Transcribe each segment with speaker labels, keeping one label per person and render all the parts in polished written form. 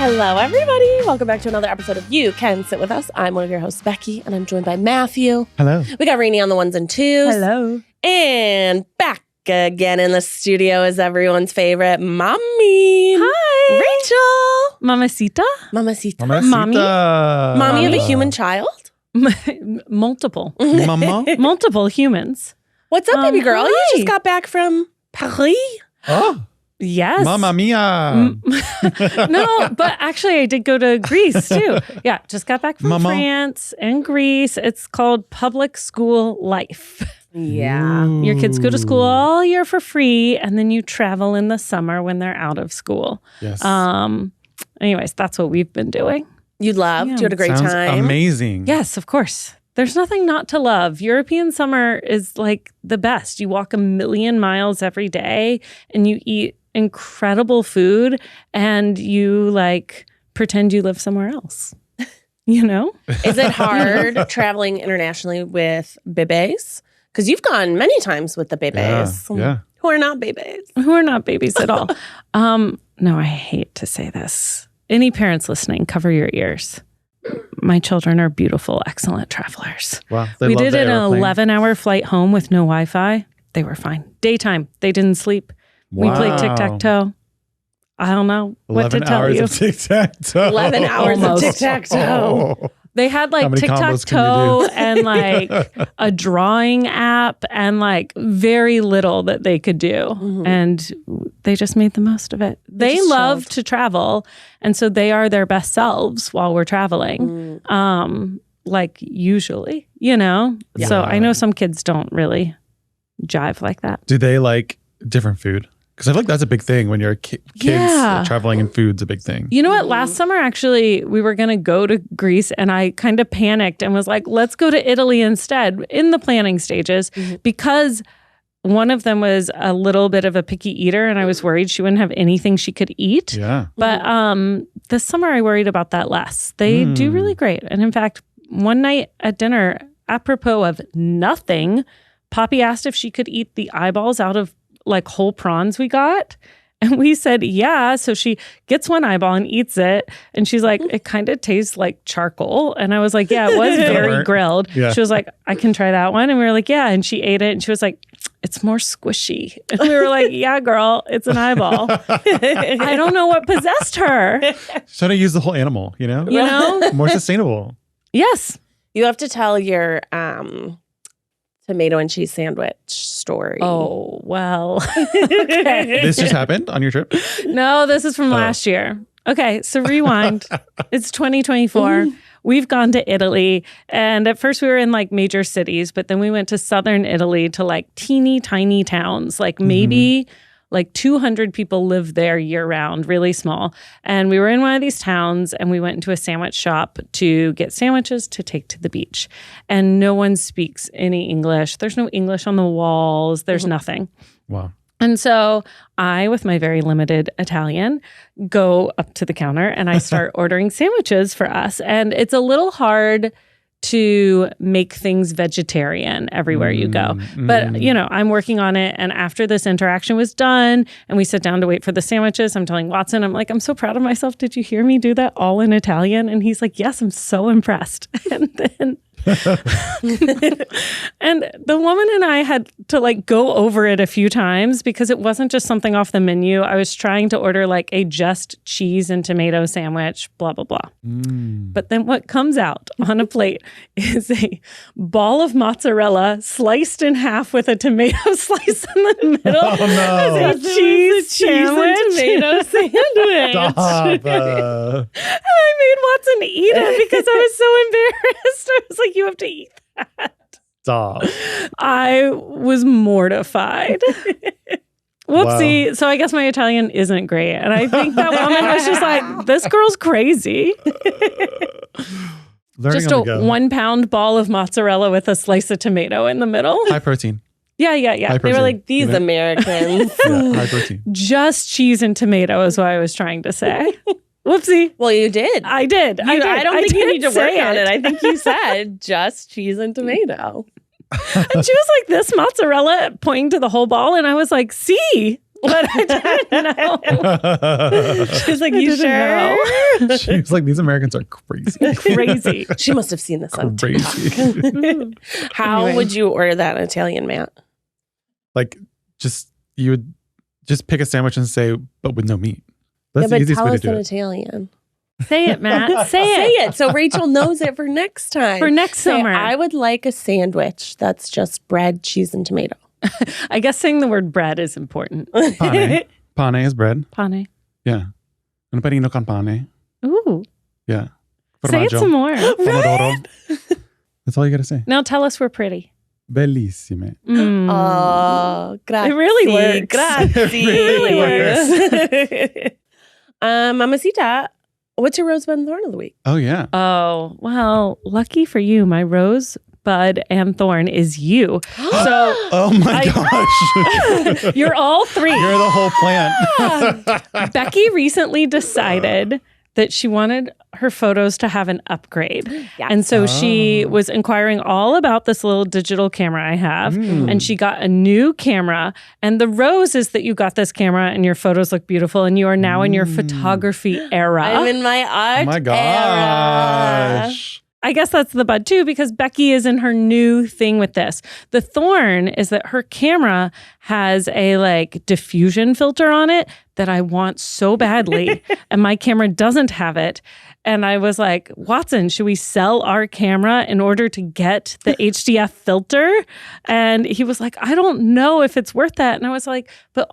Speaker 1: Hello, everybody. Welcome back to another episode of You Can Sit With Us. I'm one of your hosts, Becky, and I'm joined by Matthew.
Speaker 2: Hello.
Speaker 1: We got Rainie on the ones and twos.
Speaker 3: Hello.
Speaker 1: And back again in the studio is everyone's favorite mommy.
Speaker 3: Hi.
Speaker 1: Rachel.
Speaker 3: Mamacita?
Speaker 1: Mamacita.
Speaker 3: Mommy
Speaker 1: of a human child?
Speaker 3: Multiple.
Speaker 2: Mama?
Speaker 3: Multiple humans.
Speaker 1: What's up, baby girl?
Speaker 3: Hi.
Speaker 1: You just got back from Paris.
Speaker 2: Oh,
Speaker 3: Yes.
Speaker 2: Mamma Mia.
Speaker 3: No, but actually I did go to Greece too. Yeah, just got back from
Speaker 2: Mama.
Speaker 3: France and Greece. It's called public school life.
Speaker 1: Yeah.
Speaker 3: Your kids go to school all year for free, and then you travel in the summer when they're out of school.
Speaker 2: Yes.
Speaker 3: Anyways, that's what we've been doing.
Speaker 1: You loved?
Speaker 3: Yeah.
Speaker 1: You had a great
Speaker 2: Sounds
Speaker 1: time?
Speaker 2: amazing.
Speaker 3: Yes, of course. There's nothing not to love. European summer is like the best. You walk 1,000,000 miles every day and you eat incredible food and you like pretend you live somewhere else. You know?
Speaker 1: Is it hard traveling internationally with bebés? Because you've gone many times with the bebés.
Speaker 2: Yeah.
Speaker 1: Who are not bebés.
Speaker 3: Who are not babies at all. No, I hate to say this. Any parents listening, cover your ears. My children are beautiful, excellent travelers.
Speaker 2: Wow.
Speaker 3: We did an 11-hour flight home with no Wi-Fi. They were fine. Daytime, they didn't sleep. We played tic-tac-toe. I don't know what to tell you.
Speaker 2: 11 hours of tic-tac-toe.
Speaker 1: 11 hours
Speaker 3: Almost.
Speaker 1: of tic-tac-toe.
Speaker 2: Oh.
Speaker 3: They had
Speaker 2: How
Speaker 3: like
Speaker 2: many combos can
Speaker 3: tic-tac-toe
Speaker 2: you do?
Speaker 3: and like a drawing app and like very little that they could do. And they just made the most of it. They
Speaker 1: just
Speaker 3: love
Speaker 1: chilled.
Speaker 3: to travel. And so they are their best selves while we're traveling. Like usually, you know?
Speaker 1: Yeah.
Speaker 3: So I know some kids don't really jive like that.
Speaker 2: Do they like different food? Because I feel like that's a big thing when you're kids.
Speaker 3: Yeah.
Speaker 2: Traveling and food's a big thing.
Speaker 3: You know what? Last summer, actually, we were going to go to Greece and I kind of panicked and was like, let's go to Italy instead in the planning stages because one of them was a little bit of a picky eater and I was worried she wouldn't have anything she could eat.
Speaker 2: Yeah.
Speaker 3: But this summer, I worried about that less. They do really great. And in fact, one night at dinner, apropos of nothing, Poppy asked if she could eat the eyeballs out of like whole prawns we got. And we said, yeah. So she gets one eyeball and eats it. And she's like, it kind of tastes like charcoal. And I was like, yeah, it was very grilled.
Speaker 2: Yeah.
Speaker 3: She was like, I can try that one. And we were like, yeah. And she ate it. And she was like, it's more squishy. And we were like, yeah, girl, it's an eyeball. I don't know what possessed her.
Speaker 2: Trying to use the whole animal, you know?
Speaker 3: You know?
Speaker 2: More sustainable.
Speaker 3: Yes.
Speaker 1: You have to tell your tomato and cheese sandwich story.
Speaker 3: Oh, well. Okay.
Speaker 2: This just happened on your trip?
Speaker 3: No, this is from last year. Okay, so rewind. It's 2024. We've gone to Italy. And at first we were in like major cities, but then we went to southern Italy to like teeny tiny towns, like maybe like 200 people live there year round, really small. And we were in one of these towns and we went into a sandwich shop to get sandwiches to take to the beach. And no one speaks any English. There's no English on the walls. There's nothing.
Speaker 2: Wow.
Speaker 3: And so I, with my very limited Italian, go up to the counter and I start ordering sandwiches for us. And it's a little hard to make things vegetarian everywhere you go. But, you know, I'm working on it. And after this interaction was done and we sit down to wait for the sandwiches, I'm telling Watson, I'm like, I'm so proud of myself. Did you hear me do that all in Italian? And he's like, yes, I'm so impressed. And then and the woman and I had to like go over it a few times because it wasn't just something off the menu. I was trying to order like a just cheese and tomato sandwich, blah, blah, blah. But then what comes out on a plate is a ball of mozzarella sliced in half with a tomato slice in the middle.
Speaker 2: Oh, no.
Speaker 3: As a cheese
Speaker 1: and tomato sandwich.
Speaker 2: Stop.
Speaker 3: And I made Watson eat it because I was so embarrassed. I was like, you have to eat that.
Speaker 2: Stop.
Speaker 3: I was mortified. Whoopsie. Wow. So I guess my Italian isn't great. And I think that woman was just like, this girl's crazy. Just a 1 pound ball of mozzarella with a slice of tomato in the middle.
Speaker 2: High protein.
Speaker 3: Yeah.
Speaker 1: They were like, these Americans.
Speaker 2: Yeah, high protein.
Speaker 3: Just cheese and tomato is what I was trying to say. Whoopsie.
Speaker 1: Well, you did.
Speaker 3: I did.
Speaker 1: I don't think you need to work
Speaker 3: say
Speaker 1: on it. I think you said just cheese and tomato.
Speaker 3: And she was like, this mozzarella, pointing to the whole ball. And I was like, see, But I didn't know.
Speaker 1: She was like,
Speaker 3: I
Speaker 1: you
Speaker 3: didn't
Speaker 1: sure?
Speaker 2: She was like, these Americans are crazy.
Speaker 3: Crazy.
Speaker 1: She must have seen this on
Speaker 2: Crazy.
Speaker 1: TikTok. How
Speaker 3: Anyway.
Speaker 1: would you order that in Italian, Matt?
Speaker 2: Like, you would just pick a sandwich and say, but with no meat. That's
Speaker 1: Yeah,
Speaker 2: the
Speaker 1: but
Speaker 2: easiest
Speaker 1: tell
Speaker 2: way to
Speaker 1: us
Speaker 2: do
Speaker 1: in
Speaker 2: it.
Speaker 1: Italian.
Speaker 3: Say it, Matt. Say
Speaker 1: Say
Speaker 3: it.
Speaker 1: it so Rachel knows it for next time.
Speaker 3: For next
Speaker 1: Say,
Speaker 3: summer.
Speaker 1: I would like a sandwich that's just bread, cheese, and tomato.
Speaker 3: I guess saying the word bread is important.
Speaker 2: Pane. Pane is bread.
Speaker 3: Pane.
Speaker 2: Yeah. Un panino con pane.
Speaker 3: Ooh.
Speaker 2: Yeah.
Speaker 3: Say it some more.
Speaker 2: Pomodoro. That's all you got to say.
Speaker 3: Now tell us we're pretty.
Speaker 2: Bellissime.
Speaker 3: Mm.
Speaker 1: Oh, grazie.
Speaker 3: It really works.
Speaker 1: Grazie.
Speaker 2: It really
Speaker 1: works. Mamacita, what's your rosebud and thorn of the week?
Speaker 2: Oh, yeah.
Speaker 3: Oh, well, lucky for you, my rose, bud, and thorn is you. So
Speaker 2: Oh, my gosh.
Speaker 3: you're all three.
Speaker 2: You're the whole plant.
Speaker 3: Becky recently decided that she wanted her photos to have an upgrade.
Speaker 1: Yeah.
Speaker 3: And so she was inquiring all about this little digital camera I have. And she got a new camera. And the rose is that you got this camera and your photos look beautiful and you are now in your photography era.
Speaker 1: I'm in my art
Speaker 2: Oh, my
Speaker 1: era.
Speaker 2: gosh.
Speaker 3: I guess that's the bud too, because Becky is in her new thing with this. The thorn is that her camera has a like diffusion filter on it that I want so badly. And my camera doesn't have it. And I was like, Watson, should we sell our camera in order to get the HDF filter? And he was like, I don't know if it's worth that. And I was like, but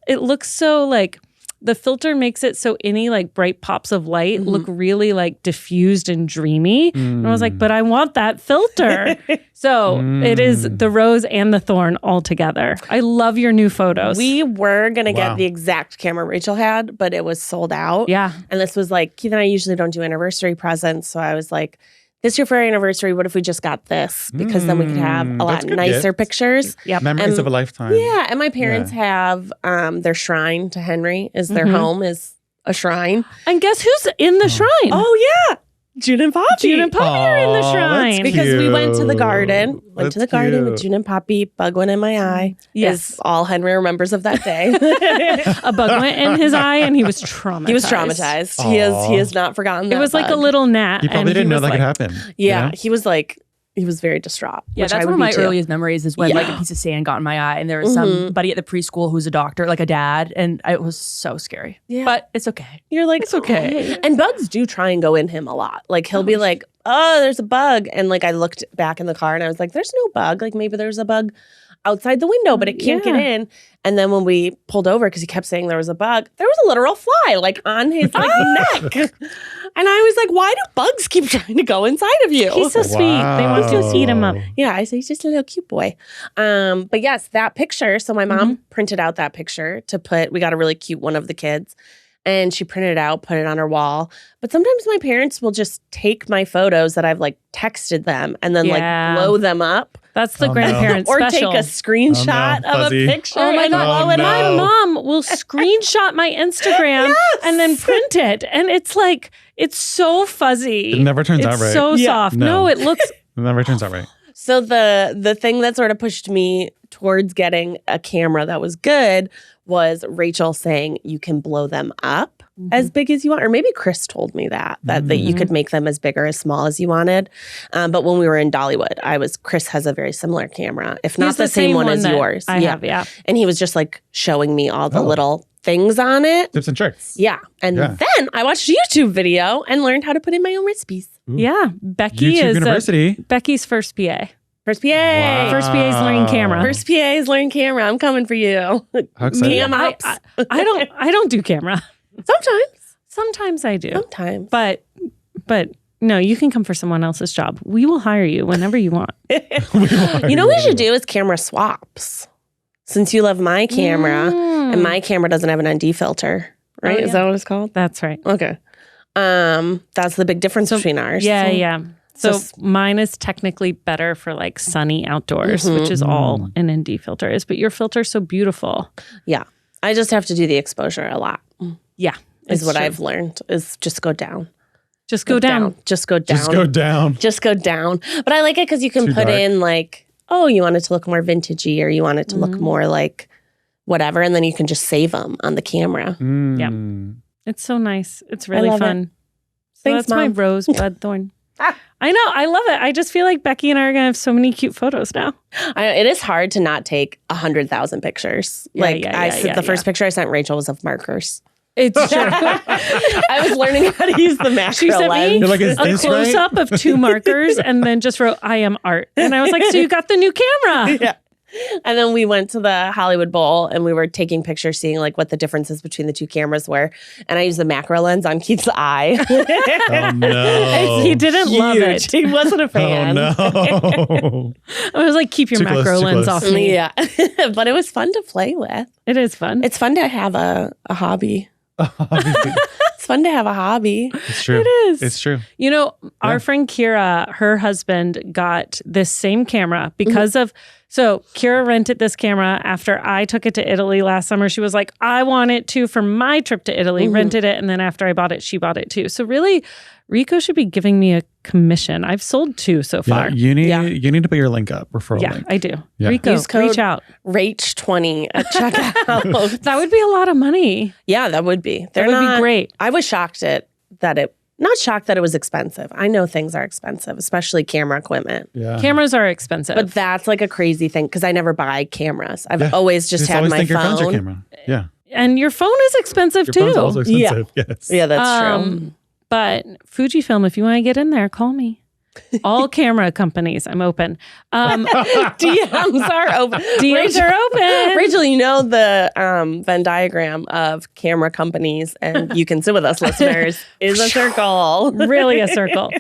Speaker 3: it looks so like, the filter makes it so any like bright pops of light look really like diffused and dreamy. And I was like, but I want that filter. So it is the rose and the thorn all together. I love your new photos.
Speaker 1: We were going to
Speaker 2: Wow.
Speaker 1: get the exact camera Rachel had, but it was sold out.
Speaker 3: Yeah.
Speaker 1: And this was like, Keith and I usually don't do anniversary presents. So I was like, this year for our anniversary, what if we just got this? Because then we could have a lot
Speaker 2: that's a good
Speaker 1: nicer
Speaker 2: gift.
Speaker 1: pictures.
Speaker 3: Yep.
Speaker 2: Memories of a lifetime.
Speaker 1: Yeah. And my parents have their shrine to Henry, is their home is a shrine.
Speaker 3: And guess who's in the shrine?
Speaker 1: Oh, yeah. June and Poppy.
Speaker 3: June and Poppy are in the
Speaker 2: Aw,
Speaker 3: shrine.
Speaker 2: that's
Speaker 1: Because we went to the
Speaker 2: Cute.
Speaker 1: garden. Went to the
Speaker 2: That's
Speaker 1: garden with
Speaker 2: cute.
Speaker 1: June and Poppy. Bug went in my eye.
Speaker 3: Yes.
Speaker 1: Is all Henry remembers of that day.
Speaker 3: A bug went in his eye and he was traumatized.
Speaker 1: He was traumatized.
Speaker 2: Aw.
Speaker 1: He has not forgotten that.
Speaker 3: It was like a
Speaker 1: bug.
Speaker 3: little gnat.
Speaker 2: You probably
Speaker 3: and
Speaker 2: didn't
Speaker 3: he
Speaker 2: know
Speaker 3: was
Speaker 2: that could
Speaker 3: like-
Speaker 2: happen.
Speaker 1: Yeah,
Speaker 2: you know?
Speaker 1: he was very distraught.
Speaker 4: Yeah,
Speaker 1: which
Speaker 4: that's
Speaker 1: I
Speaker 4: one
Speaker 1: would
Speaker 4: of
Speaker 1: be
Speaker 4: my
Speaker 1: too.
Speaker 4: earliest memories is when like a piece of sand got in my eye and there was somebody at the preschool who's a doctor, like a dad, and it was so scary.
Speaker 1: Yeah.
Speaker 4: But it's okay.
Speaker 1: You're like,
Speaker 4: It's okay.
Speaker 1: And bugs do try and go in him a lot. Like he'll be like, oh, there's a bug. And like I looked back in the car and I was like, there's no bug. Like maybe there's a bug outside the window, but it can't get in. And then when we pulled over, because he kept saying there was a bug, there was a literal fly like on his like neck. And I was like, why do bugs keep trying to go inside of you?
Speaker 3: He's so sweet. They want to eat him up.
Speaker 1: Yeah, I say he's just a little cute boy. But yes, that picture. So my mom printed out that picture to put. We got a really cute one of the kids, and she printed it out, put it on her wall. But sometimes my parents will just take my photos that I've like texted them and then
Speaker 3: Yeah.
Speaker 1: like blow them up,
Speaker 3: That's the
Speaker 2: Oh, no.
Speaker 3: grandparent
Speaker 1: or
Speaker 3: special.
Speaker 1: take a screenshot
Speaker 2: Oh, no,
Speaker 1: of
Speaker 2: fuzzy.
Speaker 1: a picture.
Speaker 3: Oh my
Speaker 1: and
Speaker 3: God.
Speaker 1: blow it
Speaker 2: no.
Speaker 1: up.
Speaker 3: My mom will screenshot my Instagram and then print it. And it's like, it's so fuzzy.
Speaker 2: It never turns
Speaker 3: it's
Speaker 2: out right.
Speaker 3: so
Speaker 1: Yeah.
Speaker 3: soft.
Speaker 2: No.
Speaker 3: No, it looks,
Speaker 2: It never turns out right.
Speaker 1: So the thing that sort of pushed me towards getting a camera that was good was Rachel saying you can blow them up as big as you want. Or maybe Chris told me that you could make them as big or as small as you wanted. But when we were in Dollywood, Chris has a very similar camera, if not
Speaker 3: He's
Speaker 1: the same one as
Speaker 3: that
Speaker 1: yours.
Speaker 3: I have, yeah.
Speaker 1: And he was just like showing me all the
Speaker 2: Oh.
Speaker 1: little things on it.
Speaker 2: Tips and tricks.
Speaker 1: Yeah. And
Speaker 2: Yeah.
Speaker 1: then I watched a YouTube video and learned how to put in my own recipes.
Speaker 3: Yeah. Becky
Speaker 2: YouTube
Speaker 3: is
Speaker 2: University.
Speaker 3: Becky's first PA.
Speaker 1: First PA.
Speaker 2: Wow.
Speaker 3: First PA is learning camera.
Speaker 1: First PA is learning camera. I'm coming for you.
Speaker 2: How exciting.
Speaker 1: Cam ops.
Speaker 3: I don't do camera.
Speaker 1: Sometimes.
Speaker 3: Sometimes I do.
Speaker 1: Sometimes.
Speaker 3: But no, you can come for someone else's job. We will hire you whenever you want.
Speaker 1: You know what we should do is camera swaps. Since you love my camera and my camera doesn't have an ND filter, right?
Speaker 3: Oh,
Speaker 1: Is that what it's called?
Speaker 3: That's right.
Speaker 1: Okay. That's the big difference between ours.
Speaker 3: Yeah. So
Speaker 1: So-
Speaker 3: mine is technically better for like sunny outdoors, which is all an ND filter is. But your filter's so beautiful.
Speaker 1: Yeah. I just have to do the exposure a lot.
Speaker 3: Yeah.
Speaker 1: Is
Speaker 3: it's
Speaker 1: what
Speaker 3: true.
Speaker 1: I've learned is just go down.
Speaker 3: Just go down.
Speaker 1: Just go down.
Speaker 2: Just go down.
Speaker 1: Just go down. But I like it because you can
Speaker 2: Too
Speaker 1: put
Speaker 2: dark.
Speaker 1: in like, oh, you want it to look more vintagey or you want it to look more like whatever, and then you can just save them on the camera.
Speaker 3: It's so nice. It's really
Speaker 1: love
Speaker 3: fun.
Speaker 1: it.
Speaker 3: So
Speaker 1: Thanks,
Speaker 3: that's my
Speaker 1: Mom.
Speaker 3: rosebud thorn. I know. I love it. I just feel like Becky and I are going to have so many cute photos now.
Speaker 1: It is hard to not take 100,000 pictures. The first picture I sent Rachel was of markers.
Speaker 3: It's true.
Speaker 1: I was learning how to use the macro
Speaker 3: She sent me
Speaker 1: lens.
Speaker 2: like, is
Speaker 3: a
Speaker 2: this
Speaker 3: close-up of 2 markers and then just wrote, I am art. And I was like, so you got the new camera.
Speaker 1: Yeah. And then we went to the Hollywood Bowl and we were taking pictures, seeing like what the differences between the 2 cameras were. And I used the macro lens on Keith's eye.
Speaker 2: Oh, no.
Speaker 3: He didn't love it.
Speaker 1: He wasn't a fan.
Speaker 2: Oh, no.
Speaker 3: I was like, keep your
Speaker 2: Too close,
Speaker 3: macro
Speaker 2: too
Speaker 3: lens
Speaker 2: close.
Speaker 3: off me.
Speaker 1: Yeah. But it was fun to play with.
Speaker 3: It is fun.
Speaker 1: It's fun to have a hobby. It's fun to have a hobby.
Speaker 2: It's true.
Speaker 3: It is.
Speaker 2: It's true.
Speaker 3: You know, our friend Kira, her husband got this same camera because of, so Kira rented this camera after I took it to Italy last summer. She was like, I want it too for my trip to Italy, rented it. And then after I bought it, she bought it too. So really, Rico should be giving me a commission. I've sold 2 so far.
Speaker 2: You need to put your link up, referral
Speaker 3: Yeah,
Speaker 2: link.
Speaker 3: I do.
Speaker 2: Yeah.
Speaker 3: Rico,
Speaker 1: Use code
Speaker 3: reach out.
Speaker 1: Rach20 at checkout.
Speaker 3: That would be a lot of money.
Speaker 1: Yeah, that would be.
Speaker 3: That would be great.
Speaker 1: I was shocked not shocked that it was expensive. I know things are expensive, especially camera equipment.
Speaker 2: Yeah.
Speaker 3: Cameras are expensive.
Speaker 1: But that's like a crazy thing because I never buy cameras. I've always just had
Speaker 2: always
Speaker 1: my
Speaker 2: think your phone's your
Speaker 1: phone.
Speaker 2: camera. Yeah.
Speaker 3: and your phone is expensive
Speaker 2: Your
Speaker 3: too.
Speaker 2: phone's also expensive. Yes.
Speaker 1: Yeah, that's true.
Speaker 3: But Fujifilm, if you want to get in there, call me. All camera companies, I'm open.
Speaker 1: DMs are open.
Speaker 3: DMs are open.
Speaker 1: Rachel, you know the Venn diagram of camera companies, and you can sit with us, listeners, is a circle.
Speaker 3: Really a circle.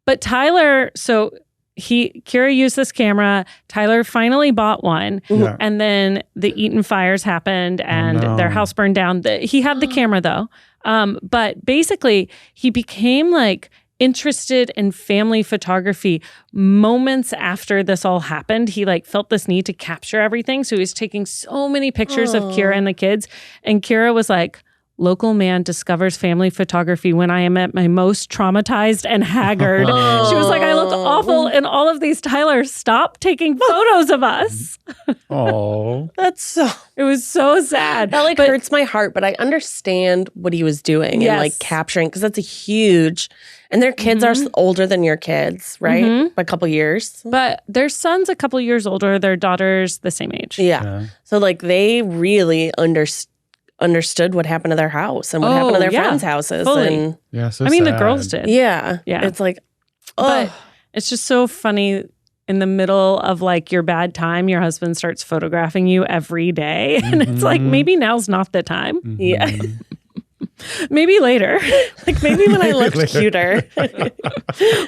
Speaker 3: But Tyler, so Kira used this camera. Tyler finally bought one.
Speaker 2: Yeah.
Speaker 3: And then the Eaton fires happened and their house burned down. He had the camera though. But basically he became like interested in family photography moments after this all happened. He like felt this need to capture everything. So he was taking so many pictures of Kira and the kids. And Kira was like, local man discovers family photography when I am at my most traumatized and haggard. She was like, I look awful in all of these. Tyler, stop taking photos of us.
Speaker 2: Oh.
Speaker 1: That's so.
Speaker 3: It was so sad.
Speaker 1: That hurts my heart, but I understand what he was doing and like capturing, because that's a huge. And their kids are older than your kids, right? By a couple years.
Speaker 3: But their son's a couple years older. Their daughter's the same age.
Speaker 1: Yeah. So like they really understood what happened to their house and what happened to their friends' houses.
Speaker 3: Fully.
Speaker 1: And
Speaker 2: Yeah. So
Speaker 3: I mean, the
Speaker 2: sad.
Speaker 3: girls did.
Speaker 1: yeah.
Speaker 3: Yeah.
Speaker 1: It's like,
Speaker 3: But it's just so funny in the middle of like your bad time, your husband starts photographing you every day. And it's like, maybe now's not the time.
Speaker 1: yeah.
Speaker 3: Maybe later.
Speaker 1: Like maybe when I looked cuter.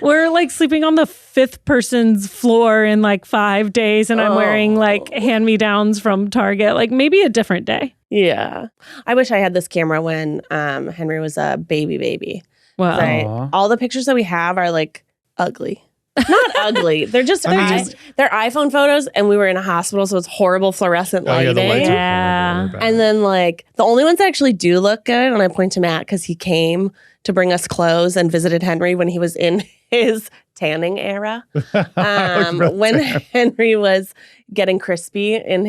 Speaker 3: We're like sleeping on the 5th person's floor in like 5 days and I'm wearing like hand-me-downs from Target. Like maybe a different day.
Speaker 1: Yeah. I wish I had this camera when Henry was a baby.
Speaker 3: Wow.
Speaker 2: Aw.
Speaker 1: All the pictures that we have are like ugly. Not ugly. They're just they're iPhone photos, and we were in a hospital, so it's horrible fluorescent
Speaker 2: Oh, yeah,
Speaker 1: lighting.
Speaker 2: the lights are
Speaker 3: Yeah.
Speaker 2: horrible, they're bad.
Speaker 1: And then like the only ones that actually do look good, and I point to Matt because he came to bring us clothes and visited Henry when he was in his tanning era. When Henry was getting crispy in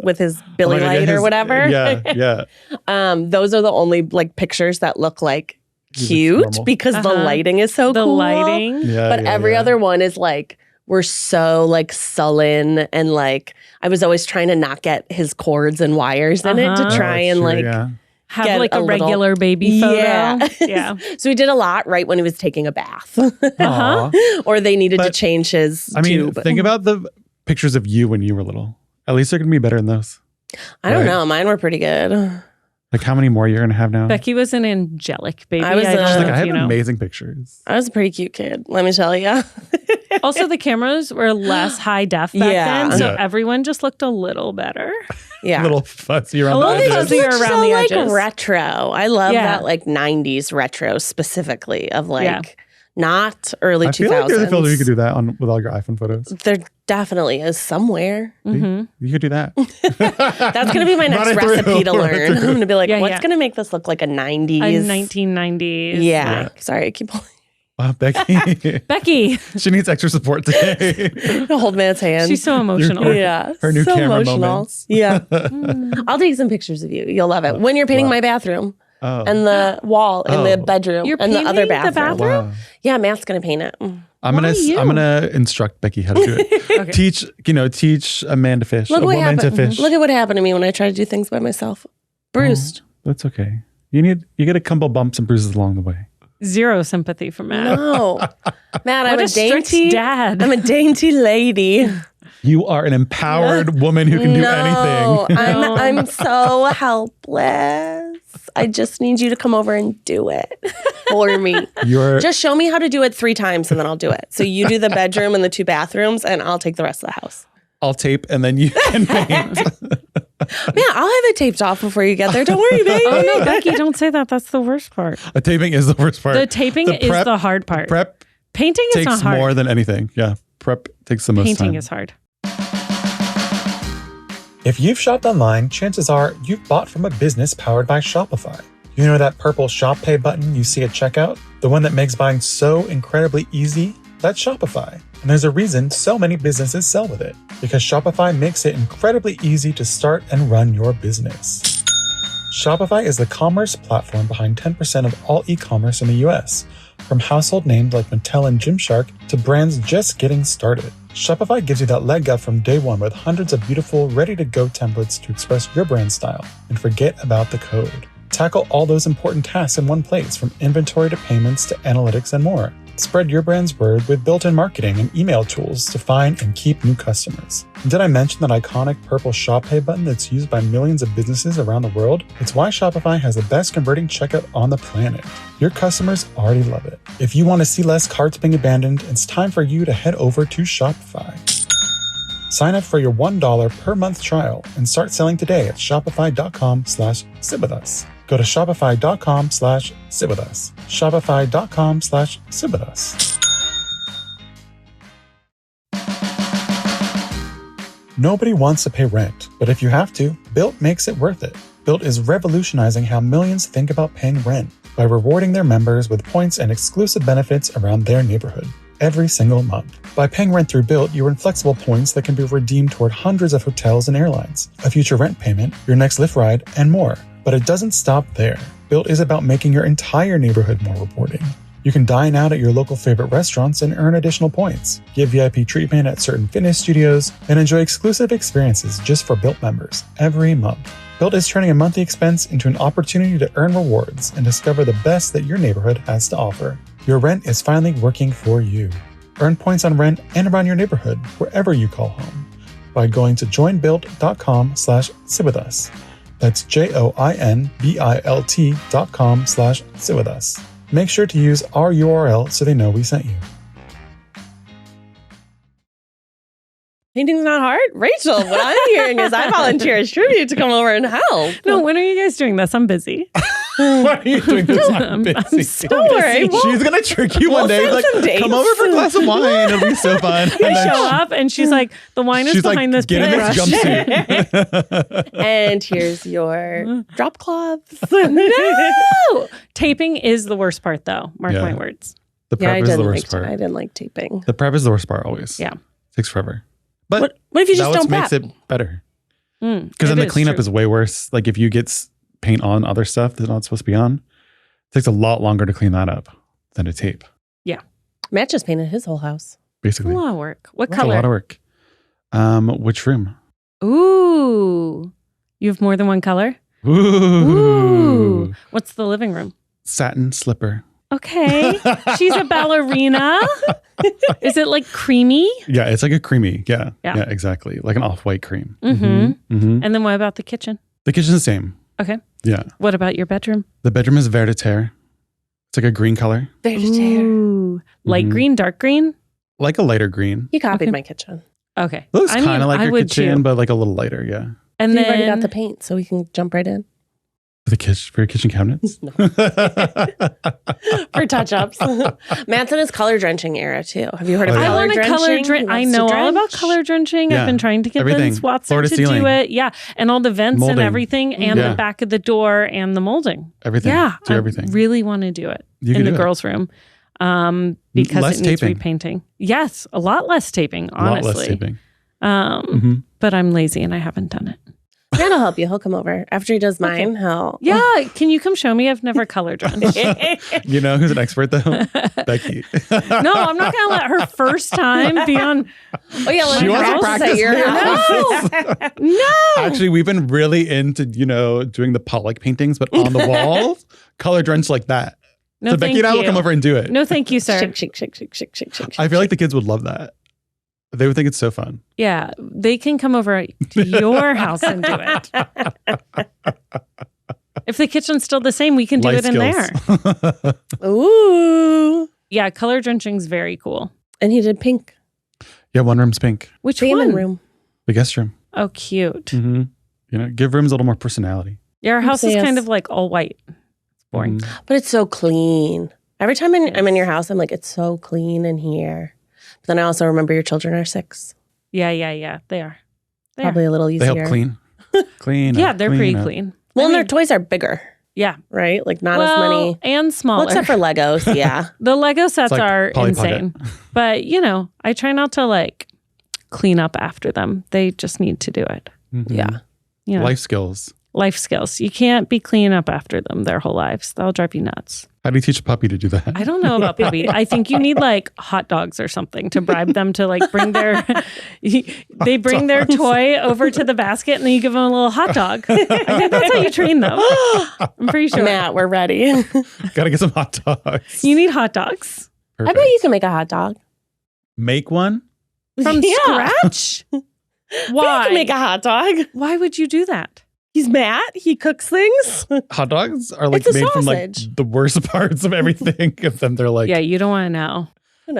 Speaker 1: with his Billy light or whatever.
Speaker 2: Yeah.
Speaker 1: Those are the only like pictures that look like cute
Speaker 2: normal.
Speaker 1: because the lighting is so
Speaker 3: The
Speaker 1: cool.
Speaker 3: lighting.
Speaker 2: Yeah.
Speaker 1: But every other one is like, we're so like sullen, and like I was always trying to not get his cords and wires in it to try and like
Speaker 3: Have
Speaker 1: get
Speaker 3: like a
Speaker 1: little-
Speaker 3: regular baby photo.
Speaker 1: Yeah.
Speaker 3: Yeah.
Speaker 1: So we did a lot right when he was taking a bath.
Speaker 2: Aw.
Speaker 1: Or they needed to
Speaker 2: But,
Speaker 1: change his
Speaker 2: I mean,
Speaker 1: tube.
Speaker 2: think about the pictures of you when you were little. At least they're going to be better than those.
Speaker 1: I don't
Speaker 2: right.
Speaker 1: know. Mine were pretty good.
Speaker 2: Like how many more you're going to have now?
Speaker 3: Becky was an angelic baby.
Speaker 1: I was
Speaker 3: don't
Speaker 1: a-
Speaker 2: She's
Speaker 3: know
Speaker 2: like,
Speaker 3: if
Speaker 2: I have
Speaker 3: you know.
Speaker 2: amazing pictures.
Speaker 1: I was a pretty cute kid, let me tell you.
Speaker 3: Also, the cameras were less high def back
Speaker 1: Yeah.
Speaker 3: then, so
Speaker 2: Yeah.
Speaker 3: everyone just looked a little better.
Speaker 1: Yeah.
Speaker 2: A little fuzzy around
Speaker 3: A
Speaker 2: the
Speaker 3: little
Speaker 2: edges.
Speaker 3: fuzzy
Speaker 1: Look
Speaker 3: around
Speaker 1: so
Speaker 3: the
Speaker 1: like
Speaker 3: edges.
Speaker 1: retro. I love
Speaker 3: Yeah.
Speaker 1: that like 90s retro specifically of like
Speaker 3: Yeah.
Speaker 1: not early
Speaker 2: I
Speaker 1: 2000s.
Speaker 2: feel like there's a filter you could do that on with all your iPhone photos.
Speaker 1: There definitely is somewhere.
Speaker 3: Mm-hmm.
Speaker 2: You could do that.
Speaker 1: That's going to be my next
Speaker 2: Run it through.
Speaker 1: recipe to
Speaker 2: Run it
Speaker 1: learn. I'm
Speaker 2: through.
Speaker 1: going to be like,
Speaker 3: Yeah,
Speaker 1: what's
Speaker 3: yeah.
Speaker 1: going to make this look like a 90s?
Speaker 3: A 1990s.
Speaker 1: Yeah.
Speaker 3: like-
Speaker 1: Sorry, I keep pulling.
Speaker 2: Wow, Becky.
Speaker 3: Becky.
Speaker 2: She needs extra support today.
Speaker 1: Hold Matt's hand.
Speaker 3: She's so emotional.
Speaker 1: Yeah.
Speaker 2: Her new
Speaker 1: so
Speaker 2: camera
Speaker 1: emotional.
Speaker 2: moments.
Speaker 1: Yeah. I'll take some pictures of you. You'll love it. When you're painting my bathroom and the wall in the bedroom
Speaker 3: You're
Speaker 1: and the other
Speaker 3: painting the
Speaker 1: bathroom.
Speaker 3: bathroom?
Speaker 2: Wow.
Speaker 1: Yeah, Matt's going to paint it.
Speaker 2: I'm gonna instruct Becky how to do it.
Speaker 3: Okay.
Speaker 2: Teach a man to fish,
Speaker 1: Look
Speaker 2: a
Speaker 1: what
Speaker 2: woman to
Speaker 1: happened.
Speaker 2: fish.
Speaker 1: Look at what happened to me when I tried to do things by myself. Bruised.
Speaker 2: That's okay. You get a couple bumps and bruises along the way.
Speaker 3: Zero sympathy for Matt.
Speaker 1: No. Matt, I'm
Speaker 3: What
Speaker 1: a
Speaker 3: a strict
Speaker 1: dainty
Speaker 3: dad.
Speaker 1: I'm a dainty lady.
Speaker 2: You are an empowered woman who can do anything.
Speaker 3: No.
Speaker 1: I'm so helpless. I just need you to come over and do it for me.
Speaker 2: You're
Speaker 1: Just show me how to do it 3 times and then I'll do it. So you do the bedroom and the 2 bathrooms and I'll take the rest of the house.
Speaker 2: I'll tape and then you can paint.
Speaker 1: Yeah, I'll have it taped off before you get there. Don't worry, baby.
Speaker 3: Oh no, Becky, don't say that. That's the worst part.
Speaker 2: A taping is the worst part.
Speaker 3: The taping is the hard part.
Speaker 2: Prep
Speaker 3: Painting is not
Speaker 2: takes
Speaker 3: hard.
Speaker 2: more than anything. Yeah, prep takes the most
Speaker 3: Painting
Speaker 2: time.
Speaker 3: is hard.
Speaker 5: If you've shopped online, chances are you've bought from a business powered by Shopify. You know that purple Shop Pay button you see at checkout? The one that makes buying so incredibly easy? That's Shopify. And there's a reason so many businesses sell with it. Because Shopify makes it incredibly easy to start and run your business. Shopify is the commerce platform behind 10% of all e-commerce in the US. From household names like Mattel and Gymshark to brands just getting started. Shopify gives you that leg up from day one with hundreds of beautiful, ready-to-go templates to express your brand style. And forget about the code. Tackle all those important tasks in one place, from inventory to payments to analytics and more. Spread your brand's word with built-in marketing and email tools to find and keep new customers. And did I mention that iconic purple Shop Pay button that's used by millions of businesses around the world? It's why Shopify has the best converting checkout on the planet. Your customers already love it. If you want to see less carts being abandoned, it's time for you to head over to Shopify. Sign up for your $1 per month trial and start selling today at shopify.com/sitwithus. Go to shopify.com/sitwithus. Shopify.com/sitwithus. Nobody wants to pay rent, but if you have to, Built makes it worth it. Built is revolutionizing how millions think about paying rent by rewarding their members with points and exclusive benefits around their neighborhood every single month. By paying rent through Built, you earn flexible points that can be redeemed toward hundreds of hotels and airlines, a future rent payment, your next Lyft ride, and more. But it doesn't stop there. Built is about making your entire neighborhood more rewarding. You can dine out at your local favorite restaurants and earn additional points, get VIP treatment at certain fitness studios, and enjoy exclusive experiences just for Built members every month. Built is turning a monthly expense into an opportunity to earn rewards and discover the best that your neighborhood has to offer. Your rent is finally working for you. Earn points on rent and around your neighborhood wherever you call home by going to joinbuilt.com/sitwithus. That's joinbilt.com/sitwithus. Make sure to use our URL so they know we sent you.
Speaker 1: Painting's not hard? Rachel, what I'm hearing is I volunteer as tribute to come over and help.
Speaker 3: No, when are you guys doing this? I'm busy.
Speaker 2: Why are you doing this? I'm
Speaker 3: I'm
Speaker 2: busy.
Speaker 3: so
Speaker 1: Don't worry.
Speaker 3: busy.
Speaker 2: She's gonna trick you one day.
Speaker 1: set
Speaker 2: Like,
Speaker 1: some dates.
Speaker 2: come over for a glass of wine. It'll be so fun.
Speaker 3: I show up and she's like, the wine is
Speaker 2: She's like,
Speaker 3: behind this
Speaker 2: get in this
Speaker 3: paintbrush.
Speaker 2: jumpsuit.
Speaker 1: And here's your drop cloths.
Speaker 3: No! Taping is the worst part, though. Mark
Speaker 2: Yeah.
Speaker 3: my words.
Speaker 2: The
Speaker 1: Yeah, I
Speaker 2: prep is the
Speaker 1: didn't
Speaker 2: worst
Speaker 1: like
Speaker 2: part.
Speaker 1: I didn't like taping.
Speaker 2: The prep is the worst part always.
Speaker 3: Yeah.
Speaker 2: Takes forever. But
Speaker 1: What if you just
Speaker 2: that
Speaker 1: don't
Speaker 2: makes
Speaker 1: prep?
Speaker 2: it better.
Speaker 3: Mm,
Speaker 2: Because then
Speaker 3: it
Speaker 2: the cleanup
Speaker 3: true.
Speaker 2: is way worse. Like if you get paint on other stuff that's not supposed to be on, it takes a lot longer to clean that up than a tape,
Speaker 1: Matt just painted his whole house.
Speaker 3: a
Speaker 2: basically.
Speaker 3: lot of work. What
Speaker 2: It's a lot of
Speaker 3: color?
Speaker 2: work. Which room?
Speaker 3: Ooh. You have more than one color?
Speaker 2: Ooh.
Speaker 3: Ooh. What's the living room?
Speaker 2: Satin slipper.
Speaker 3: Okay. She's a ballerina. Is it like creamy?
Speaker 2: Yeah, it's like a creamy. Yeah.
Speaker 3: Yeah.
Speaker 2: Yeah, exactly. Like an off-white cream.
Speaker 3: Mm-hmm.
Speaker 2: Mm-hmm.
Speaker 3: And then what about the kitchen?
Speaker 2: The kitchen's the same.
Speaker 3: Okay.
Speaker 2: Yeah.
Speaker 3: What about your bedroom?
Speaker 2: The bedroom is vert de terre. It's like a green color.
Speaker 3: Ooh. Light
Speaker 2: Mhm.
Speaker 3: green, dark green?
Speaker 2: Like a lighter green.
Speaker 1: He copied
Speaker 3: Okay.
Speaker 1: my kitchen.
Speaker 3: Okay.
Speaker 2: Looks
Speaker 3: I mean,
Speaker 2: kind of like
Speaker 3: I
Speaker 2: your
Speaker 3: would
Speaker 2: kitchen,
Speaker 3: too.
Speaker 2: but like a little lighter. Yeah.
Speaker 3: And
Speaker 1: You've
Speaker 3: then
Speaker 1: already got the paint, so we can jump right in
Speaker 2: For your kitchen cabinets.
Speaker 1: No. for touch-ups. Matt's in his color drenching era too. Have you heard of
Speaker 2: Oh, yeah.
Speaker 3: I
Speaker 1: color
Speaker 3: want a
Speaker 1: drenching?
Speaker 3: color
Speaker 1: He
Speaker 3: drench. I
Speaker 1: loves to
Speaker 3: know all about
Speaker 1: drench.
Speaker 3: color drenching.
Speaker 2: Yeah.
Speaker 3: I've been trying to get
Speaker 2: Everything.
Speaker 3: Vince Watson
Speaker 2: Floor to
Speaker 3: to
Speaker 2: ceiling.
Speaker 3: do it. Yeah. And all the vents
Speaker 2: Molding.
Speaker 3: and everything and
Speaker 2: Yeah.
Speaker 3: the back of the door and the molding.
Speaker 2: Everything.
Speaker 3: Yeah.
Speaker 2: Do
Speaker 3: I
Speaker 2: everything.
Speaker 3: really want to do it
Speaker 2: You
Speaker 3: in
Speaker 2: can
Speaker 3: the
Speaker 2: do it.
Speaker 3: girls' room. because
Speaker 2: Less
Speaker 3: it needs
Speaker 2: taping.
Speaker 3: repainting. Yes, a lot less taping, honestly.
Speaker 2: A lot less taping.
Speaker 3: But I'm lazy and I haven't done it.
Speaker 1: Grant will help you. He'll come over. After he does mine,
Speaker 3: Yeah, can you come show me? I've never color drenched.
Speaker 2: You know who's an expert though? Becky.
Speaker 3: No, I'm not going to let her first time be on.
Speaker 1: Oh, yeah, let
Speaker 2: She
Speaker 1: her
Speaker 2: wants to
Speaker 1: house
Speaker 2: practice
Speaker 1: at your
Speaker 2: here.
Speaker 1: house.
Speaker 3: No.
Speaker 2: Actually, we've been really into, doing the Pollock paintings, but on the walls, color drenched like that.
Speaker 3: No,
Speaker 2: So Becky
Speaker 3: thank
Speaker 2: and I will
Speaker 3: you.
Speaker 2: come over and do it.
Speaker 3: No, thank you, sir.
Speaker 2: I feel like the kids would love that. They would think it's so fun.
Speaker 3: Yeah, they can come over to your house and do it. If the kitchen's still the same, we can do
Speaker 2: Life
Speaker 3: it in there.
Speaker 2: skills.
Speaker 1: Ooh.
Speaker 3: Yeah, color drenching's very cool.
Speaker 1: And he did pink.
Speaker 2: Yeah, one room's pink.
Speaker 3: Which
Speaker 1: Famine
Speaker 3: one?
Speaker 1: room.
Speaker 2: The guest room.
Speaker 3: Oh, cute.
Speaker 2: Mm-hmm. Give rooms a little more personality.
Speaker 3: Yeah, our house is
Speaker 1: Yes.
Speaker 3: kind of like all white. It's boring.
Speaker 1: But it's so clean. Every time I'm in your house, I'm like, it's so clean in here. But then I also remember your children are 6.
Speaker 3: Yeah. They are. They
Speaker 1: Probably a little
Speaker 2: They
Speaker 1: easier.
Speaker 2: help clean. Clean.
Speaker 3: Yeah,
Speaker 2: up,
Speaker 3: they're
Speaker 2: clean
Speaker 3: pretty
Speaker 2: up.
Speaker 3: clean.
Speaker 1: Well,
Speaker 3: I
Speaker 1: and their
Speaker 3: mean,
Speaker 1: toys are bigger,
Speaker 3: yeah.
Speaker 1: right? Like not
Speaker 3: Well,
Speaker 1: as many.
Speaker 3: and smaller.
Speaker 1: Well, except for Legos, yeah.
Speaker 3: The Lego sets
Speaker 2: like
Speaker 3: are
Speaker 2: Polly
Speaker 3: insane. But, I try not to clean up after them. They just need to do it.
Speaker 2: Mhm.
Speaker 1: Yeah.
Speaker 2: Life skills.
Speaker 3: Life skills. You can't be cleaning up after them their whole lives. That'll drive you nuts.
Speaker 2: How do you teach a puppy to do that?
Speaker 3: I don't know about puppy. I think you need hot dogs or something to bribe them to bring their they bring their toy over to the basket and then you give them a little hot dog. I think that's how you train them. I'm pretty sure.
Speaker 1: Matt, we're ready.
Speaker 2: Gotta get some hot dogs.
Speaker 3: You need hot dogs
Speaker 1: I bet you can make a hot dog.
Speaker 2: Make one?
Speaker 3: from
Speaker 1: Yeah.
Speaker 3: scratch. Why?
Speaker 1: You can make a hot dog.
Speaker 3: Why would you do that?
Speaker 1: He's Matt. He cooks things.
Speaker 2: Hot dogs are
Speaker 1: It's a
Speaker 2: made from
Speaker 1: sausage.
Speaker 2: the worst parts of everything. Of them, they're
Speaker 3: Yeah, you don't want to know.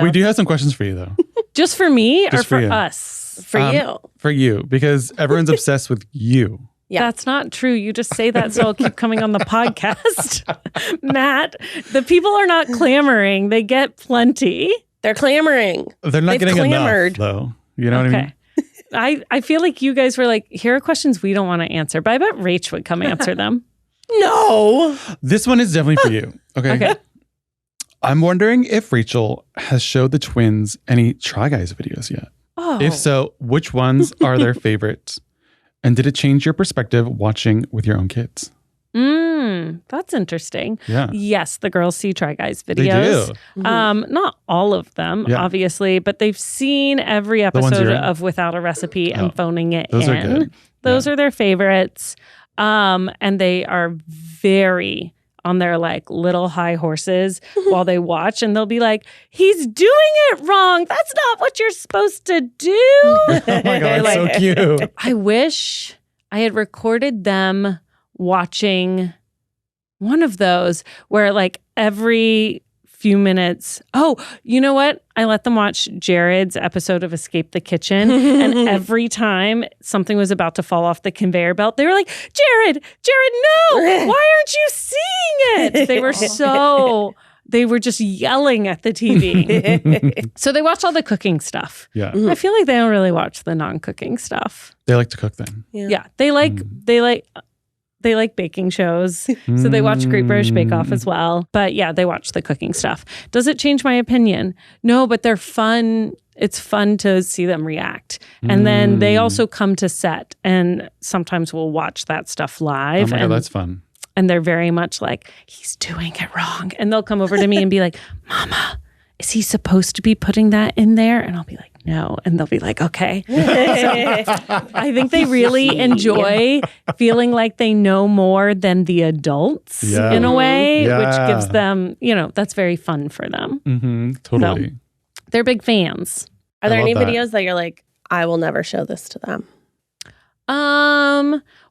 Speaker 2: We do have some questions for you though.
Speaker 3: Just for me or
Speaker 2: Just for
Speaker 3: for
Speaker 2: you.
Speaker 3: us?
Speaker 1: For you.
Speaker 2: For you, because everyone's obsessed with you.
Speaker 1: Yeah.
Speaker 3: That's not true. You just say that so I'll keep coming on the podcast. Matt, the people are not clamoring. They get plenty.
Speaker 1: They're clamoring.
Speaker 2: They're not
Speaker 1: They've
Speaker 2: getting
Speaker 1: clamored.
Speaker 2: enough though. You know what I mean?
Speaker 3: I feel like you guys were like, here are questions we don't want to answer, but I bet Rach would come answer them.
Speaker 1: No.
Speaker 2: This one is definitely for you. Okay. I'm wondering if Rachel has showed the twins any Try Guys videos yet.
Speaker 3: Oh.
Speaker 2: If so, which ones are their favorites? And did it change your perspective watching with your own kids?
Speaker 3: That's interesting.
Speaker 2: Yeah.
Speaker 3: Yes, the girls see Try Guys
Speaker 2: They
Speaker 3: videos.
Speaker 2: do.
Speaker 3: Not all of them,
Speaker 2: Yeah.
Speaker 3: obviously, but they've seen every
Speaker 2: ones
Speaker 3: episode
Speaker 2: you're in?
Speaker 3: of Without a Recipe and
Speaker 2: Oh,
Speaker 3: phoning it
Speaker 2: those
Speaker 3: in.
Speaker 2: are good.
Speaker 3: Those are their favorites. And they are very on their little high horses while they watch, and they'll be like, he's doing it wrong. That's not what you're supposed to do.
Speaker 2: Oh my God, it's so cute.
Speaker 3: I wish I had recorded them watching one of those where every few minutes. Oh, you know what? I let them watch Jared's episode of Escape the Kitchen. And every time something was about to fall off the conveyor belt, they were like, Jared, no, why aren't you seeing it? They were just yelling at the TV. So they watch all the cooking stuff.
Speaker 2: Yeah.
Speaker 3: I feel like they don't really watch the non-cooking stuff.
Speaker 2: They like to cook then.
Speaker 3: Yeah. They like baking shows. So they watch Great British Bake Off as well. But yeah, they watch the cooking stuff. Does it change my opinion? No, but they're fun. It's fun to see them react. And then they also come to set and sometimes we'll watch that stuff live.
Speaker 2: Oh my God, that's fun.
Speaker 3: And they're very much like, he's doing it wrong. And they'll come over to me and be like, Mama, is he supposed to be putting that in there? And I'll be like, no. And they'll be like, okay. So I think they really enjoy feeling like they know more than the adults in a way, which gives them, that's very fun for them.
Speaker 2: Mm-hmm. Totally.
Speaker 3: So, they're big fans.
Speaker 1: Are there
Speaker 2: love
Speaker 1: any
Speaker 2: that.
Speaker 1: videos that you're like, I will never show this to them?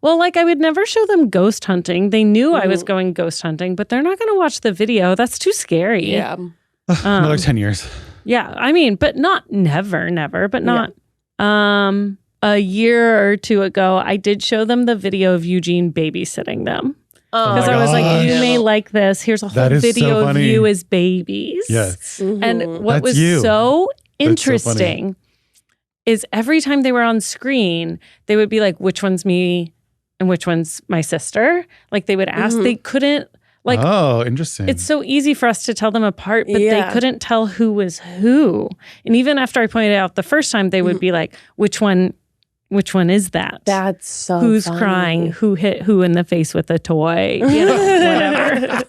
Speaker 3: Well, I would never show them ghost hunting. They knew I was going ghost hunting, but they're not going to watch the video. That's too scary.
Speaker 2: Another 10 years.
Speaker 3: Yeah. I mean, but not never, but not. A year or two ago, I did show them the video of Eugene babysitting them. Because
Speaker 2: my
Speaker 3: I was like,
Speaker 2: gosh.
Speaker 3: you may like this. Here's a whole
Speaker 2: That is so
Speaker 3: video of
Speaker 2: funny.
Speaker 3: you as babies.
Speaker 2: Yes.
Speaker 3: And what
Speaker 2: That's
Speaker 3: was
Speaker 2: you.
Speaker 3: so
Speaker 2: That's so
Speaker 3: interesting is every time they were on screen, they would be like, which one's me and which one's my sister? They would ask, they couldn't Like,
Speaker 2: oh, interesting.
Speaker 3: it's so easy for us to tell them apart, but
Speaker 1: Yeah.
Speaker 3: they couldn't tell who was who. And even after I pointed out the first time, they would be like, which one is that?
Speaker 1: That's so
Speaker 3: Who's
Speaker 1: funny.
Speaker 3: crying? Who hit who in the face with a toy? You know, whatever.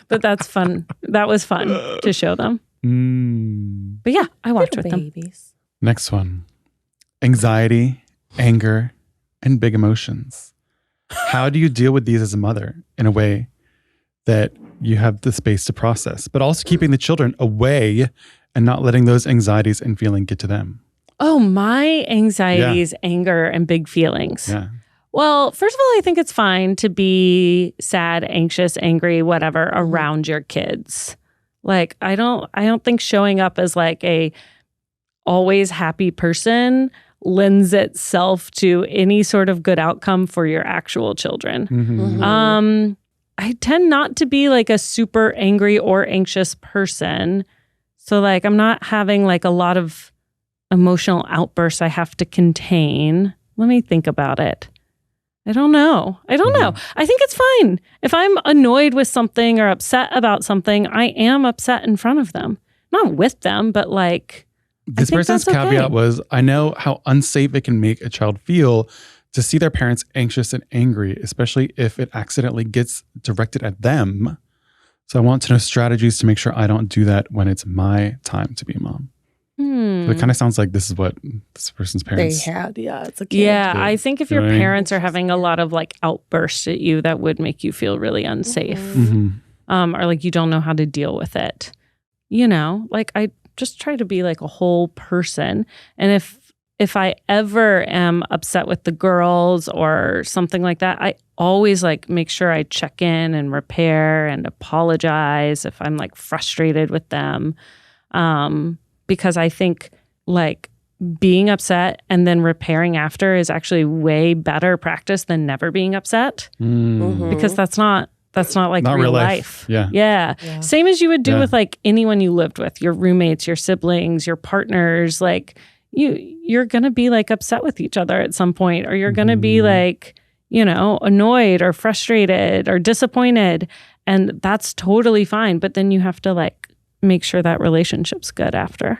Speaker 3: But that's fun. That was fun to show them. But yeah, I watched with them.
Speaker 1: Babies.
Speaker 2: Next one. Anxiety, anger, and big emotions. How do you deal with these as a mother in a way that you have the space to process, but also keeping the children away and not letting those anxieties and feeling get to them?
Speaker 3: Oh, my anxieties, anger, and big feelings.
Speaker 2: Yeah.
Speaker 3: Well, first of all, I think it's fine to be sad, anxious, angry, whatever around your kids. Like, I don't think showing up as like a always happy person lends itself to any sort of good outcome for your actual children. I tend not to be like a super angry or anxious person. So like, I'm not having like a lot of emotional outbursts I have to contain. Let me think about it. I don't know. I think it's fine. If I'm annoyed with something or upset about something, I am upset in front of them. Not with them, but like,
Speaker 2: This person's
Speaker 3: that's okay.
Speaker 2: caveat was, I know how unsafe it can make a child feel to see their parents anxious and angry, especially if it accidentally gets directed at them. So I want to know strategies to make sure I don't do that when it's my time to be a mom. So it kind of sounds like this is what this person's parents...
Speaker 1: They had, it's a kid.
Speaker 3: Yeah, I think if
Speaker 2: You know
Speaker 3: your
Speaker 2: what I mean?
Speaker 3: parents are having a lot of like outbursts at you, that would make you feel really unsafe. Or like you don't know how to deal with it. You know, like I just try to be like a whole person. And if I ever am upset with the girls or something like that, I always like make sure I check in and repair and apologize if I'm like frustrated with them. Because I think like being upset and then repairing after is actually way better practice than never being upset. Because that's not like
Speaker 2: Not
Speaker 3: real
Speaker 2: real
Speaker 3: life.
Speaker 2: life.
Speaker 3: Yeah. Same as you would do with like anyone you lived with, your roommates, your siblings, your partners. Like you're going to be like upset with each other at some point, or you're going to be like, you know, annoyed or frustrated or disappointed. And that's totally fine. But then you have to like make sure that relationship's good after.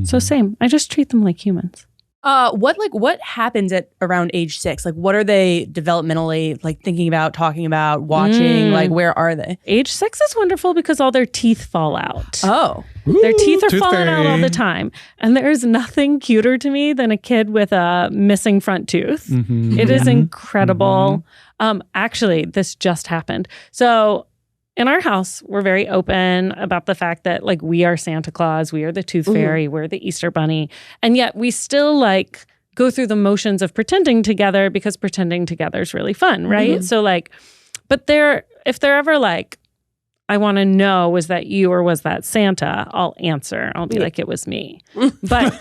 Speaker 3: So same. I just treat them like humans.
Speaker 4: What happens at around age 6? Like, what are they developmentally like thinking about, talking about, watching? Like, where are they?
Speaker 3: Age 6 is wonderful because all their teeth fall out.
Speaker 4: Oh,
Speaker 3: Their teeth are
Speaker 2: Tooth
Speaker 3: falling out all
Speaker 2: fairy.
Speaker 3: the time. And there's nothing cuter to me than a kid with a missing front tooth. It is incredible. Actually, this just happened. So in our house, we're very open about the fact that like we are Santa Claus, we are the Tooth Fairy, we're the Easter Bunny. And yet we still like go through the motions of pretending together because pretending together is really fun, right? So like, but if they're ever like, I want to know, was that you or was that Santa? I'll answer. I'll be like, it was me. But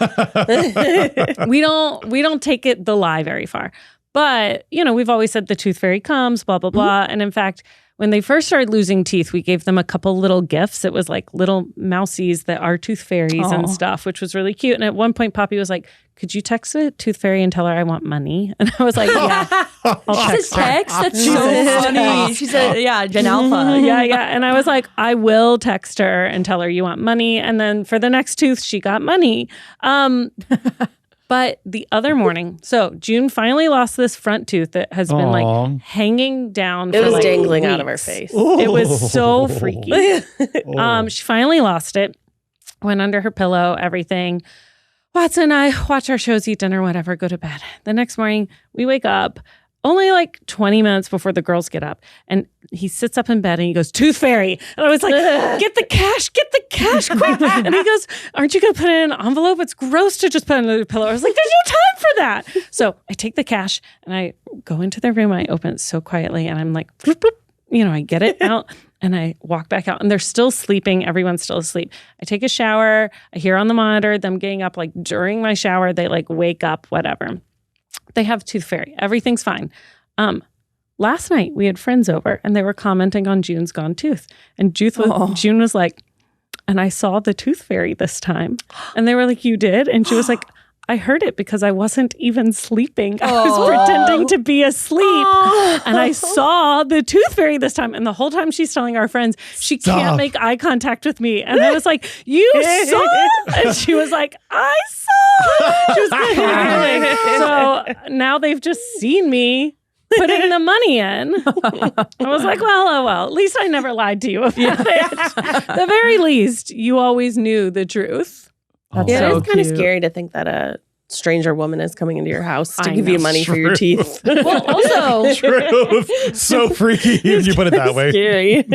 Speaker 3: we don't take the lie very far. But, you know, we've always said the Tooth Fairy comes, blah, blah, blah. And in fact, when they first started losing teeth, we gave them a couple little gifts. It was like little mousies that are tooth fairies and stuff, which was really cute. And at one point, Poppy was like, could you text a tooth fairy and tell her I want money? And I was like, yeah, I'll text her.
Speaker 4: text? That's so funny. She said, yeah, Gen Alpha.
Speaker 3: Yeah. And I was like, I will text her and tell her you want money. And then for the next tooth, she got money. But the other morning, so June finally lost this front tooth that has been like hanging down.
Speaker 1: It
Speaker 3: for
Speaker 1: was
Speaker 3: like
Speaker 1: dangling
Speaker 3: weeks.
Speaker 1: out of her face.
Speaker 3: It was so freaky. She finally lost it, went under her pillow, everything. Watson and I watch our shows, eat dinner, whatever, go to bed. The next morning, we wake up only like 20 minutes before the girls get up. And he sits up in bed and he goes, Tooth Fairy. And I was like, get the cash, quick. And he goes, aren't you going to put it in an envelope? It's gross to just put it under the pillow. I was like, there's no time for that. So I take the cash and I go into their room. I open it so quietly and I'm like, bloop, bloop. You know, I get it out and I walk back out and they're still sleeping. Everyone's still asleep. I take a shower. I hear on the monitor them getting up like during my shower. They like wake up, whatever. They have Tooth Fairy. Everything's fine. Last night we had friends over and they were commenting on June's gone tooth. And June was like, and I saw the Tooth Fairy this time. And they were like, you did? And she was like, I heard it because I wasn't even sleeping. I was pretending to be asleep. And I saw the tooth fairy this time. And the whole time she's telling our friends, she can't make eye contact with me. And I was like, you saw? And she was like, I saw. She was giggling. So now they've just seen me putting the money in. I was like, well, at least I never lied to you about it. At the very least, you always knew the truth.
Speaker 1: That's it's kind of scary to think that a stranger woman is coming into your house to give you money for your teeth.
Speaker 3: Well, also
Speaker 2: Truth. So freaky if you put it that way.
Speaker 1: Scary.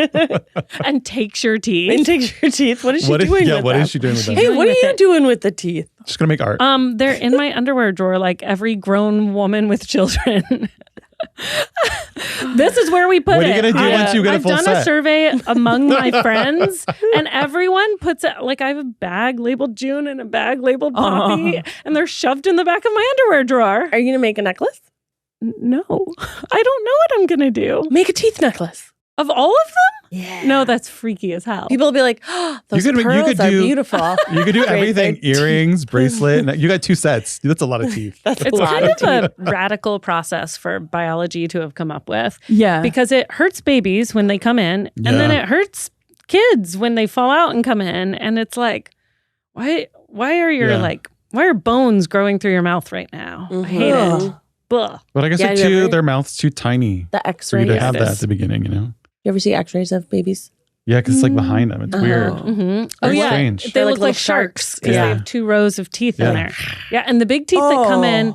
Speaker 3: And takes your teeth.
Speaker 1: And takes your teeth. What is she doing with them?
Speaker 2: What is she doing with them?
Speaker 1: Hey, what are you doing with the teeth?
Speaker 2: Just gonna make art.
Speaker 3: They're in my underwear drawer like every grown woman with children. This is where we put it.
Speaker 2: What are you going to do once you get a full set?
Speaker 3: I've done a survey among my friends, and everyone puts it, like I have a bag labeled June and a bag labeled Poppy, and they're shoved in the back of my underwear drawer.
Speaker 1: Are you going to make a necklace?
Speaker 3: No. I don't know what I'm going to do.
Speaker 1: Make a teeth necklace.
Speaker 3: Of all of them?
Speaker 1: Yeah.
Speaker 3: No, that's freaky as hell.
Speaker 1: People will be like, oh, those pearls are beautiful.
Speaker 2: You could do everything. Earrings, bracelet. You got 2 sets. That's a lot of teeth.
Speaker 3: It's kind of a radical process for biology to have come up with.
Speaker 4: Yeah.
Speaker 3: Because it hurts babies when they come in, and then it hurts kids when they fall out and come in. And it's like, why are bones growing through your mouth right now? I hate it. Blah.
Speaker 2: But I guess their mouth's too tiny.
Speaker 1: The
Speaker 2: for
Speaker 1: X-ray.
Speaker 2: you to have that at the beginning, you know?
Speaker 1: You ever see X-rays of babies?
Speaker 2: Yeah, because it's like behind them. It's weird.
Speaker 3: Mm-hmm.
Speaker 2: Very strange.
Speaker 3: They look like sharks because they have 2 rows of teeth in there. Yeah, and the big teeth that come in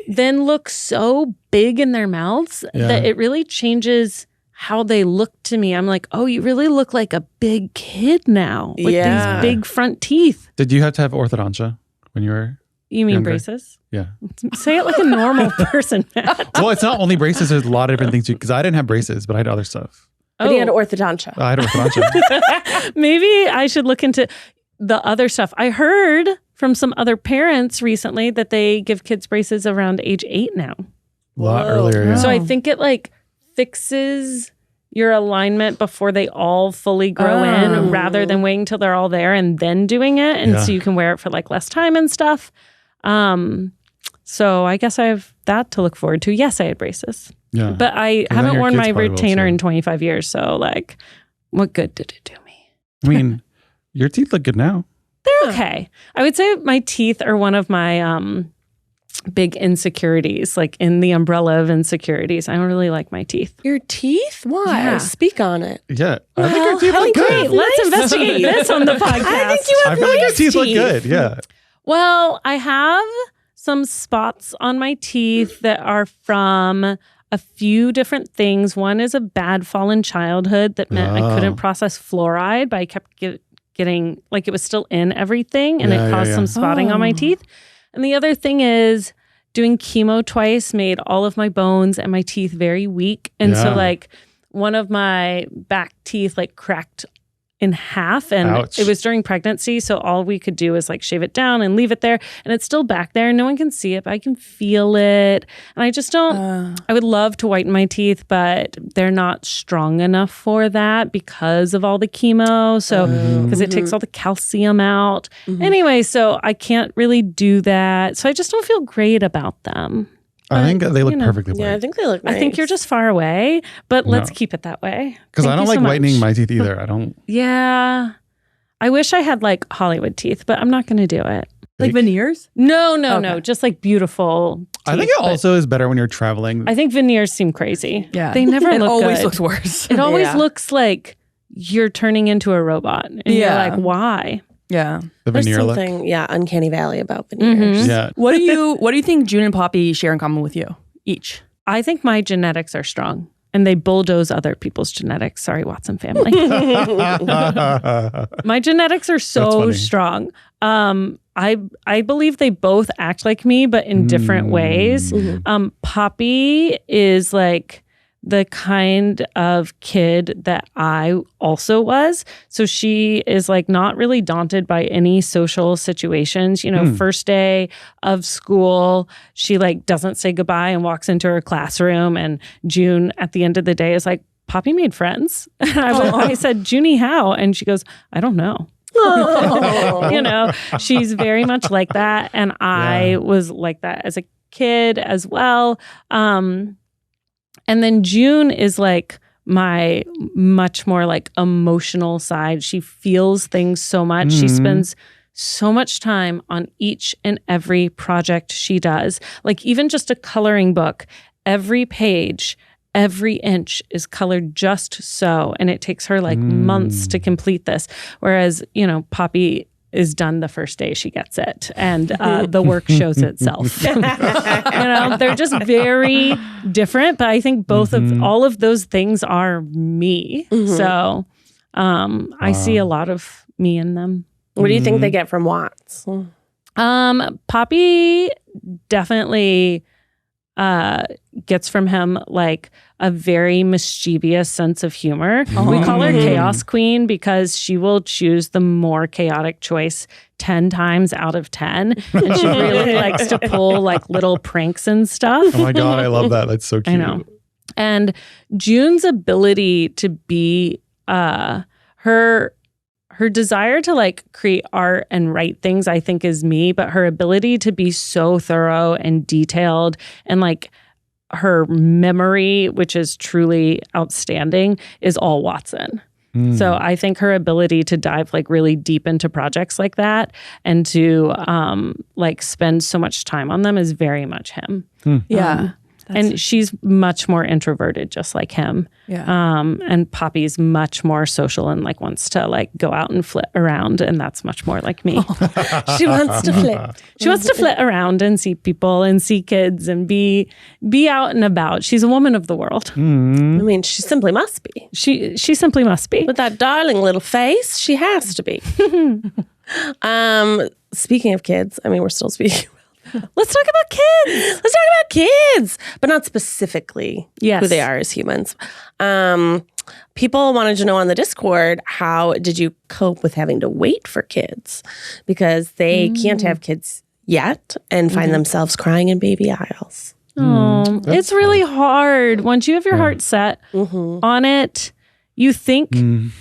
Speaker 3: then look so big in their mouths that it really changes how they look to me. I'm like, oh, you really look like a big kid now with these big front teeth.
Speaker 2: Did you have to have orthodontia when you were
Speaker 3: You mean
Speaker 2: younger?
Speaker 3: Braces?
Speaker 2: Yeah.
Speaker 3: Say it like a normal person, Matt.
Speaker 2: Well, it's not only braces. There's a lot of different things. Because I didn't have braces, but I had other stuff.
Speaker 1: But he had orthodontia.
Speaker 2: I had orthodontia.
Speaker 3: Maybe I should look into the other stuff. I heard from some other parents recently that they give kids braces around age 8 now.
Speaker 2: A lot earlier. Yeah.
Speaker 3: So I think it like fixes your alignment before they all fully grow in rather than waiting till they're all there and then doing it. And so you can wear it for like less time and stuff. So I guess I have that to look forward to. Yes, I had braces. Yeah. But I haven't worn my retainer in 25 years. So like, what good did it do me?
Speaker 2: I mean, your teeth look good now.
Speaker 3: They're okay. I would say my teeth are one of my big insecurities, like in the umbrella of insecurities. I don't really like my teeth.
Speaker 1: Your teeth? Why?
Speaker 3: Yeah.
Speaker 1: Speak on it.
Speaker 2: Yeah. I think your teeth look good.
Speaker 3: Let's investigate this on the podcast.
Speaker 1: I think you have
Speaker 2: I feel like your teeth look good. Yeah.
Speaker 3: Well, I have some spots on my teeth that are from a few different things. One is a bad fall in childhood that meant I couldn't process fluoride, but I kept getting, like it was still in everything and it caused some spotting on my teeth. And the other thing is doing chemo twice made all of my bones and my teeth very weak. And so like one of my back teeth like cracked in half and it was during pregnancy. So all we could do is like shave it down and leave it there. And it's still back there. No one can see it, but I can feel it. And I just don't, I would love to whiten my teeth, but they're not strong enough for that because of all the chemo. So, because it takes all the calcium out. Anyway, so I can't really do that. So I just don't feel great about them.
Speaker 2: I think they look perfectly white.
Speaker 1: Yeah, I think they look nice.
Speaker 3: I think you're just far away, but let's keep it that way.
Speaker 2: Because I don't like whitening my teeth either. I don't.
Speaker 3: Yeah. I wish I had like Hollywood teeth, but I'm not going to do it.
Speaker 4: Like veneers?
Speaker 3: No. Just like beautiful teeth.
Speaker 2: I think it also is better when you're traveling.
Speaker 3: I think veneers seem crazy.
Speaker 4: Yeah.
Speaker 3: They never look good. It
Speaker 4: always looks worse.
Speaker 3: It always looks like you're turning into a robot. And you're like, why?
Speaker 4: Yeah.
Speaker 2: The
Speaker 1: There's
Speaker 2: veneer
Speaker 1: something, uncanny valley about veneers.
Speaker 2: Yeah.
Speaker 4: What do you think June and Poppy share in common with you each?
Speaker 3: I think my genetics are strong and they bulldoze other people's genetics. Sorry, Watson family. My genetics are so strong. I believe they both act like me, but in different ways. Poppy is like the kind of kid that I also was. So she is like not really daunted by any social situations. You know, first day of school, she like doesn't say goodbye and walks into her classroom. And June at the end of the day is like, Poppy made friends. And I said, Junie, how? And she goes, I don't know. You know, she's very much like that. And I was like that as a kid as well. And then June is like my much more like emotional side. She feels things so much. She spends so much time on each and every project she does. Like even just a coloring book, every page, every inch is colored just so. And it takes her like months to complete this. Whereas, you know, Poppy is done the first day she gets it. And the work shows itself. You know, they're just very different. But I think both of all of those things are me. So I see a lot of me in them.
Speaker 1: What do you think they get from Watts?
Speaker 3: Poppy definitely gets from him like a very mischievous sense of humor. We call her Chaos Queen because she will choose the more chaotic choice 10 times out of 10. And she really likes to pull like little pranks and stuff.
Speaker 2: Oh my God, I love that. That's so cute.
Speaker 3: I know. And June's ability to be her desire to like create art and write things, I think is me, but her ability to be so thorough and detailed and like her memory, which is truly outstanding, is all Watson. So I think her ability to dive like really deep into projects like that and to like spend so much time on them is very much him.
Speaker 4: Yeah.
Speaker 3: And she's much more introverted, just like him.
Speaker 4: Yeah.
Speaker 3: And Poppy's much more social and like wants to like go out and flit around, and that's much more like me.
Speaker 1: She wants to flit.
Speaker 3: She wants to flit around and see people and see kids and be out and about. She's a woman of the world.
Speaker 1: I mean, she simply must be.
Speaker 3: She simply must be.
Speaker 1: With that darling little face, she has to be. Speaking of kids, I mean, we're still speaking.
Speaker 3: Let's talk about kids.
Speaker 1: Let's talk about kids, but not specifically who they are as humans. People wanted to know on the Discord, how did you cope with having to wait for kids? Because they can't have kids yet and find themselves crying in baby aisles.
Speaker 3: Oh, it's really hard. Once you have your heart set on it, you think,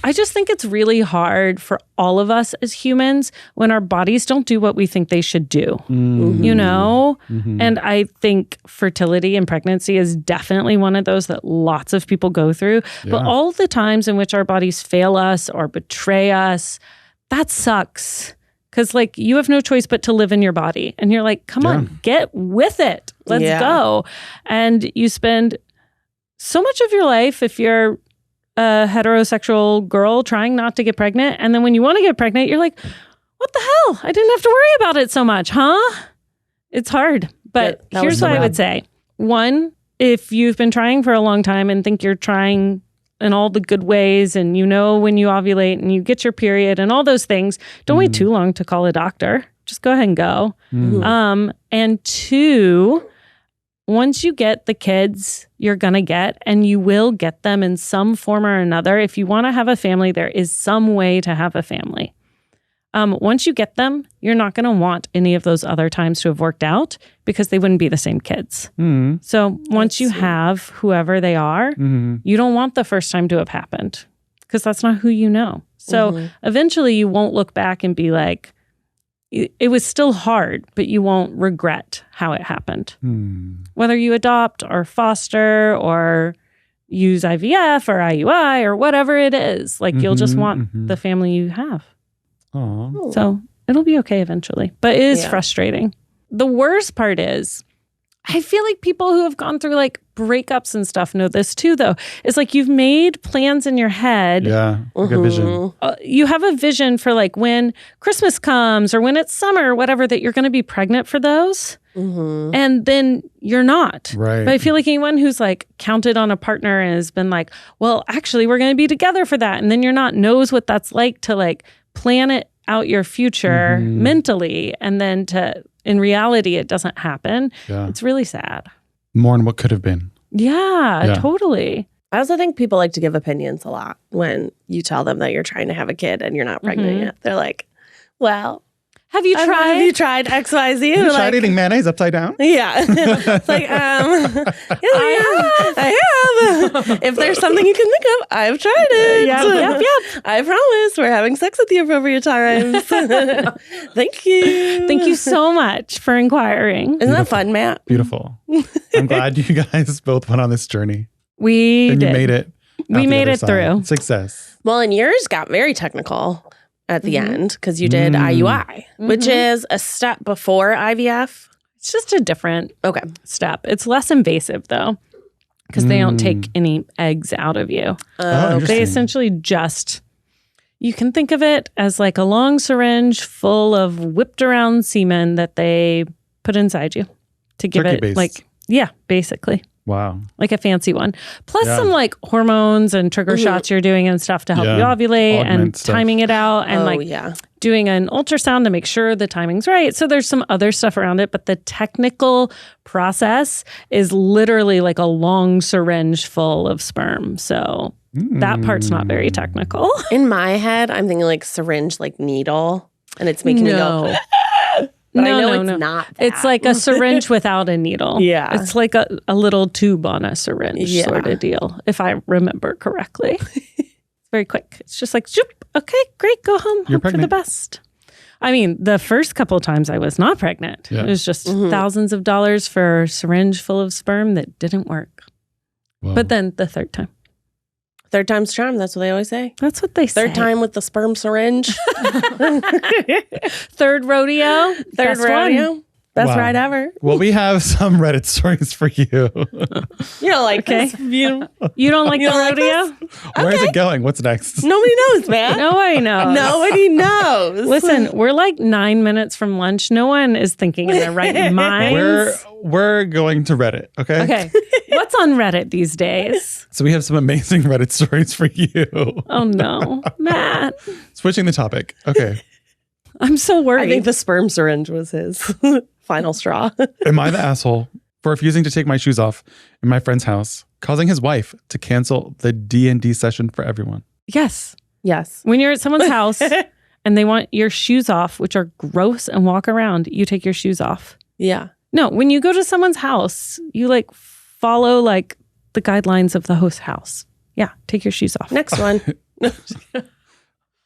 Speaker 3: I just think it's really hard for all of us as humans when our bodies don't do what we think they should do, you know? And I think fertility and pregnancy is definitely one of those that lots of people go through. But all the times in which our bodies fail us or betray us, that sucks. Because like you have no choice but to live in your body. And you're like, come on, get with it. Let's go. And you spend so much of your life, if you're a heterosexual girl, trying not to get pregnant. And then when you want to get pregnant, you're like, what the hell? I didn't have to worry about it so much, huh? It's hard. But here's what I would say. One, if you've been trying for a long time and think you're trying in all the good ways and you know when you ovulate and you get your period and all those things, don't wait too long to call a doctor. Just go ahead and go. And two, once you get the kids, you're going to get, and you will get them in some form or another. If you want to have a family, there is some way to have a family. Once you get them, you're not going to want any of those other times to have worked out because they wouldn't be the same kids. So once you have whoever they are, you don't want the first time to have happened because that's not who you know. So eventually you won't look back and be like, it was still hard, but you won't regret how it happened. Whether you adopt or foster or use IVF or IUI or whatever it is, like you'll just want the family you have.
Speaker 2: Aww.
Speaker 3: So it'll be okay eventually, but it is frustrating. The worst part is, I feel like people who have gone through like breakups and stuff know this too, though. It's like you've made plans in your head.
Speaker 2: Yeah, like a vision.
Speaker 3: You have a vision for like when Christmas comes or when it's summer or whatever, that you're going to be pregnant for those. And then you're not.
Speaker 2: Right.
Speaker 3: But I feel like anyone who's like counted on a partner and has been like, well, actually, we're going to be together for that. And then you're not, knows what that's like to like plan it out your future mentally. And then in reality, it doesn't happen.
Speaker 2: Yeah.
Speaker 3: It's really sad.
Speaker 2: More on what could have been.
Speaker 3: Yeah, totally.
Speaker 1: I also think people like to give opinions a lot when you tell them that you're trying to have a kid and you're not pregnant yet. They're like, well,
Speaker 3: have you tried?
Speaker 1: Have you tried XYZ?
Speaker 2: You tried eating mayonnaise upside down?
Speaker 1: Yeah. It's like, I If there's something you can think of, I've tried it.
Speaker 3: Yep.
Speaker 1: I promise we're having sex at the appropriate times. Thank you.
Speaker 3: Thank you so much for inquiring.
Speaker 1: Isn't that fun, Matt?
Speaker 2: Beautiful. I'm glad you guys both went on this journey.
Speaker 3: We
Speaker 2: And
Speaker 3: did.
Speaker 2: you made it.
Speaker 3: We
Speaker 2: out the
Speaker 3: made
Speaker 2: other
Speaker 3: it
Speaker 2: side.
Speaker 3: through.
Speaker 2: Success.
Speaker 1: Well, and yours got very technical at the end because you did IUI, which is a step before IVF.
Speaker 3: It's just a different
Speaker 1: Okay.
Speaker 3: step. It's less invasive though, because they don't take any eggs out of you.
Speaker 2: Oh,
Speaker 3: They
Speaker 2: interesting.
Speaker 3: essentially just, you can think of it as like a long syringe full of whipped around semen that they put inside you to give it
Speaker 2: Turkey-based.
Speaker 3: like, yeah, basically.
Speaker 2: Wow.
Speaker 3: Like a fancy one. Plus
Speaker 2: Yeah.
Speaker 3: some like hormones and trigger shots you're doing and stuff to help
Speaker 2: Yeah.
Speaker 3: you ovulate
Speaker 2: Augment
Speaker 3: and
Speaker 2: stuff.
Speaker 3: timing it out and like
Speaker 1: yeah.
Speaker 3: doing an ultrasound to make sure the timing's right. So there's some other stuff around it, but the technical process is literally like a long syringe full of sperm. So that part's not very technical.
Speaker 1: In my head, I'm thinking like syringe, like needle, and it's making me go. But I know it's not that.
Speaker 3: It's like a syringe without a needle.
Speaker 1: Yeah.
Speaker 3: It's like a little tube on a syringe sort of deal, if I remember correctly. It's very quick. It's just like, zoop, okay, great, go home.
Speaker 2: You're
Speaker 3: Hope for the
Speaker 2: pregnant.
Speaker 3: best. I mean, the first couple of times I was not pregnant.
Speaker 2: Yeah.
Speaker 3: It was just thousands of dollars for a syringe full of sperm that didn't work.
Speaker 2: Whoa.
Speaker 3: But then the third time.
Speaker 1: Third time's charm. That's what they always say.
Speaker 3: That's what they say.
Speaker 1: Third time with the sperm syringe.
Speaker 3: Third rodeo.
Speaker 1: Third
Speaker 3: Best one.
Speaker 1: rodeo. Best
Speaker 2: Wow.
Speaker 1: ride ever.
Speaker 2: Well, we have some Reddit stories for you.
Speaker 1: You know, like
Speaker 3: Okay.
Speaker 1: this. You,
Speaker 3: You don't like
Speaker 1: You
Speaker 3: the
Speaker 1: don't like
Speaker 3: rodeo?
Speaker 2: Where is it going? What's next?
Speaker 1: nobody knows, man.
Speaker 3: Nobody knows.
Speaker 1: Nobody knows.
Speaker 3: Listen, we're like 9 minutes from lunch. No one is thinking in their right minds.
Speaker 2: We're going to Reddit, okay?
Speaker 3: Okay. What's on Reddit these days?
Speaker 2: So we have some amazing Reddit stories for you.
Speaker 3: Oh no, Matt.
Speaker 2: Switching the topic. Okay.
Speaker 3: I'm so worried.
Speaker 1: I think the sperm syringe was his final straw.
Speaker 2: Am I the asshole for refusing to take my shoes off in my friend's house, causing his wife to cancel the D&D session for everyone?
Speaker 3: yes.
Speaker 1: Yes.
Speaker 3: When you're at someone's house and they want your shoes off, which are gross, and walk around, you take your shoes off.
Speaker 1: Yeah.
Speaker 3: No, when you go to someone's house, you like follow like the guidelines of the host house. Yeah, take your shoes off.
Speaker 1: Next one.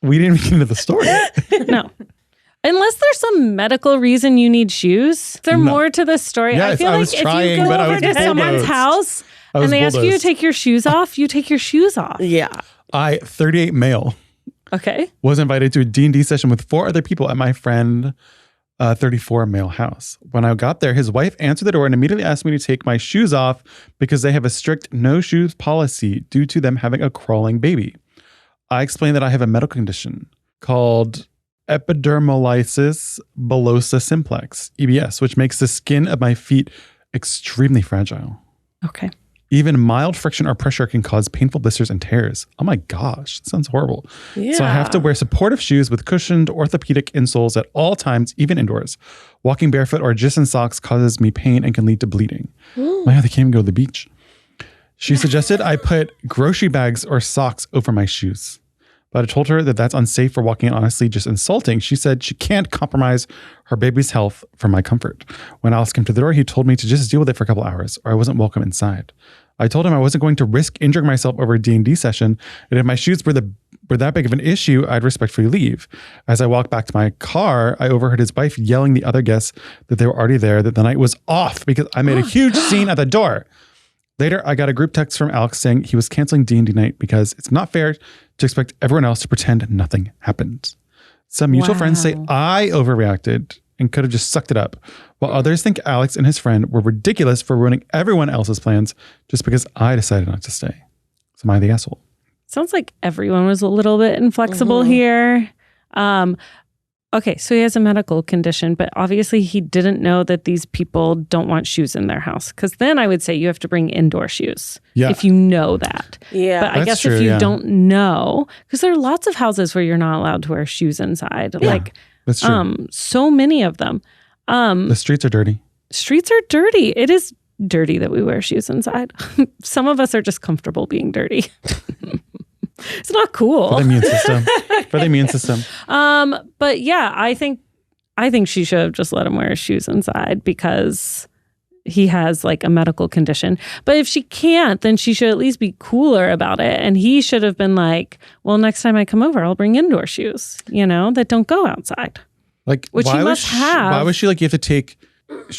Speaker 2: We didn't even get into the story.
Speaker 3: No. Unless there's some medical reason you need shoes. Is there
Speaker 2: No.
Speaker 3: more to this story?
Speaker 2: Yes,
Speaker 3: I feel
Speaker 2: I
Speaker 3: like
Speaker 2: was
Speaker 3: if
Speaker 2: trying,
Speaker 3: you go
Speaker 2: but I
Speaker 3: over
Speaker 2: was
Speaker 3: to someone's
Speaker 2: bulldozed.
Speaker 3: house
Speaker 2: I was
Speaker 3: and they ask you to
Speaker 2: bulldozed.
Speaker 3: take your shoes off, you take your shoes off.
Speaker 1: Yeah.
Speaker 2: I, 38 male,
Speaker 3: Okay.
Speaker 2: was invited to a D&D session with 4 other people at my friend 34 male house. When I got there, his wife answered the door and immediately asked me to take my shoes off because they have a strict no shoes policy due to them having a crawling baby. I explained that I have a medical condition called epidermolysis bullosa simplex, EBS, which makes the skin of my feet extremely fragile.
Speaker 3: Okay.
Speaker 2: Even mild friction or pressure can cause painful blisters and tears. Oh my gosh, that sounds horrible.
Speaker 1: Yeah.
Speaker 2: So I have to wear supportive shoes with cushioned orthopedic insoles at all times, even indoors. Walking barefoot or just in socks causes me pain and can lead to bleeding. My God, they can't even go to the beach. She suggested I put grocery bags or socks over my shoes. But I told her that that's unsafe for walking and honestly just insulting. She said she can't compromise her baby's health for my comfort. When Alex came to the door, he told me to just deal with it for a couple hours or I wasn't welcome inside. I told him I wasn't going to risk injuring myself over a D&D session, and if my shoes were that big of an issue, I'd respectfully leave. As I walked back to my car, I overheard his wife yelling the other guests that they were already there, that the night was off because I made a huge scene at the door. Later, I got a group text from Alex saying he was canceling D&D night because it's not fair to expect everyone else to pretend nothing happened. Some mutual friends say I overreacted and could have just sucked it up, while others think Alex and his friend were ridiculous for ruining everyone else's plans just because I decided not to stay. So am I the asshole?
Speaker 3: Sounds like everyone was a little bit inflexible here. Okay, so he has a medical condition, but obviously he didn't know that these people don't want shoes in their house. Because then I would say you have to bring indoor shoes if you know that.
Speaker 1: Yeah.
Speaker 3: But I
Speaker 2: That's
Speaker 3: guess
Speaker 2: true,
Speaker 3: if you
Speaker 2: yeah.
Speaker 3: don't know, because there are lots of houses where you're not allowed to wear shoes inside. Like
Speaker 2: That's true.
Speaker 3: so many of them.
Speaker 2: The streets are dirty.
Speaker 3: Streets are dirty. It is dirty that we wear shoes inside. Some of us are just comfortable being dirty. It's not cool.
Speaker 2: For the immune system. For the immune system.
Speaker 3: But yeah, I think she should have just let him wear his shoes inside because he has like a medical condition. But if she can't, then she should at least be cooler about it. And he should have been like, well, next time I come over, I'll bring indoor shoes, that don't go outside.
Speaker 2: Like,
Speaker 3: Which he must have.
Speaker 2: Why was she like, you have to take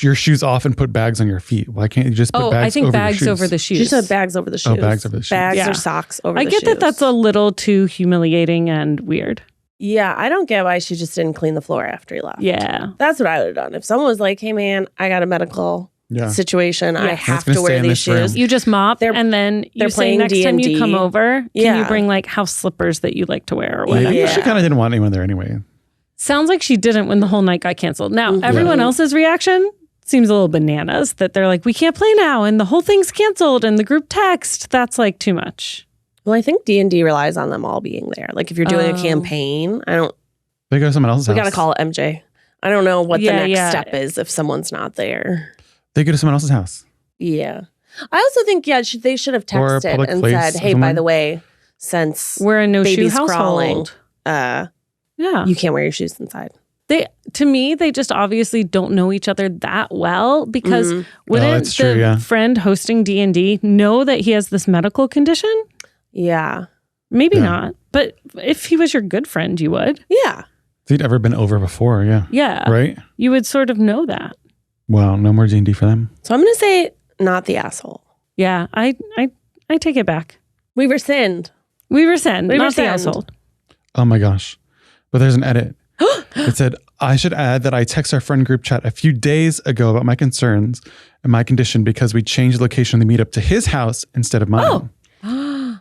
Speaker 2: your shoes off and put bags on your feet? Why can't you just put bags
Speaker 3: I think
Speaker 2: over
Speaker 3: bags
Speaker 2: your shoes?
Speaker 3: over the shoes.
Speaker 1: She said bags over the shoes.
Speaker 2: Oh, bags over the shoes.
Speaker 1: Bags or socks over the shoes.
Speaker 3: I get that that's a little too humiliating and weird.
Speaker 1: Yeah, I don't get why she just didn't clean the floor after he left.
Speaker 3: Yeah.
Speaker 1: That's what I would have done. If someone was like, hey, man, I got a medical situation. I have to wear these shoes.
Speaker 3: You just mop and then you say next
Speaker 1: D&D.
Speaker 3: time you come over, can you bring like house slippers that you like to wear or whatever?
Speaker 2: Yeah. She kind of didn't want anyone there anyway.
Speaker 3: Sounds like she didn't when the whole night got canceled. Now, everyone else's reaction seems a little bananas that they're like, we can't play now and the whole thing's canceled and the group text. That's like too much.
Speaker 1: Well, I think D&D relies on them all being there. Like if you're doing a campaign,
Speaker 2: They go to someone else's house.
Speaker 1: We got to call MJ. I don't know what the next step is if someone's not there.
Speaker 2: They go to someone else's house.
Speaker 1: Yeah. I also think, they should have texted and said, hey, by the way, since
Speaker 3: we're a no-shoe
Speaker 1: crawling,
Speaker 3: household.
Speaker 1: You can't wear your shoes inside.
Speaker 3: To me, they just obviously don't know each other that well because wouldn't the friend hosting D&D know that he has this medical condition?
Speaker 1: Yeah.
Speaker 3: Maybe not. But if he was your good friend, you would.
Speaker 1: Yeah.
Speaker 2: If he'd ever been over before,
Speaker 3: Yeah.
Speaker 2: Right?
Speaker 3: You would sort of know that.
Speaker 2: Well, no more D&D for them.
Speaker 1: So I'm going to say not the asshole.
Speaker 3: Yeah, I take it back.
Speaker 1: We rescind.
Speaker 3: Not the asshole.
Speaker 2: Oh my gosh. But there's an edit. It said, I should add that I text our friend group chat a few days ago about my concerns and my condition because we changed the location of the meetup to his house instead of mine.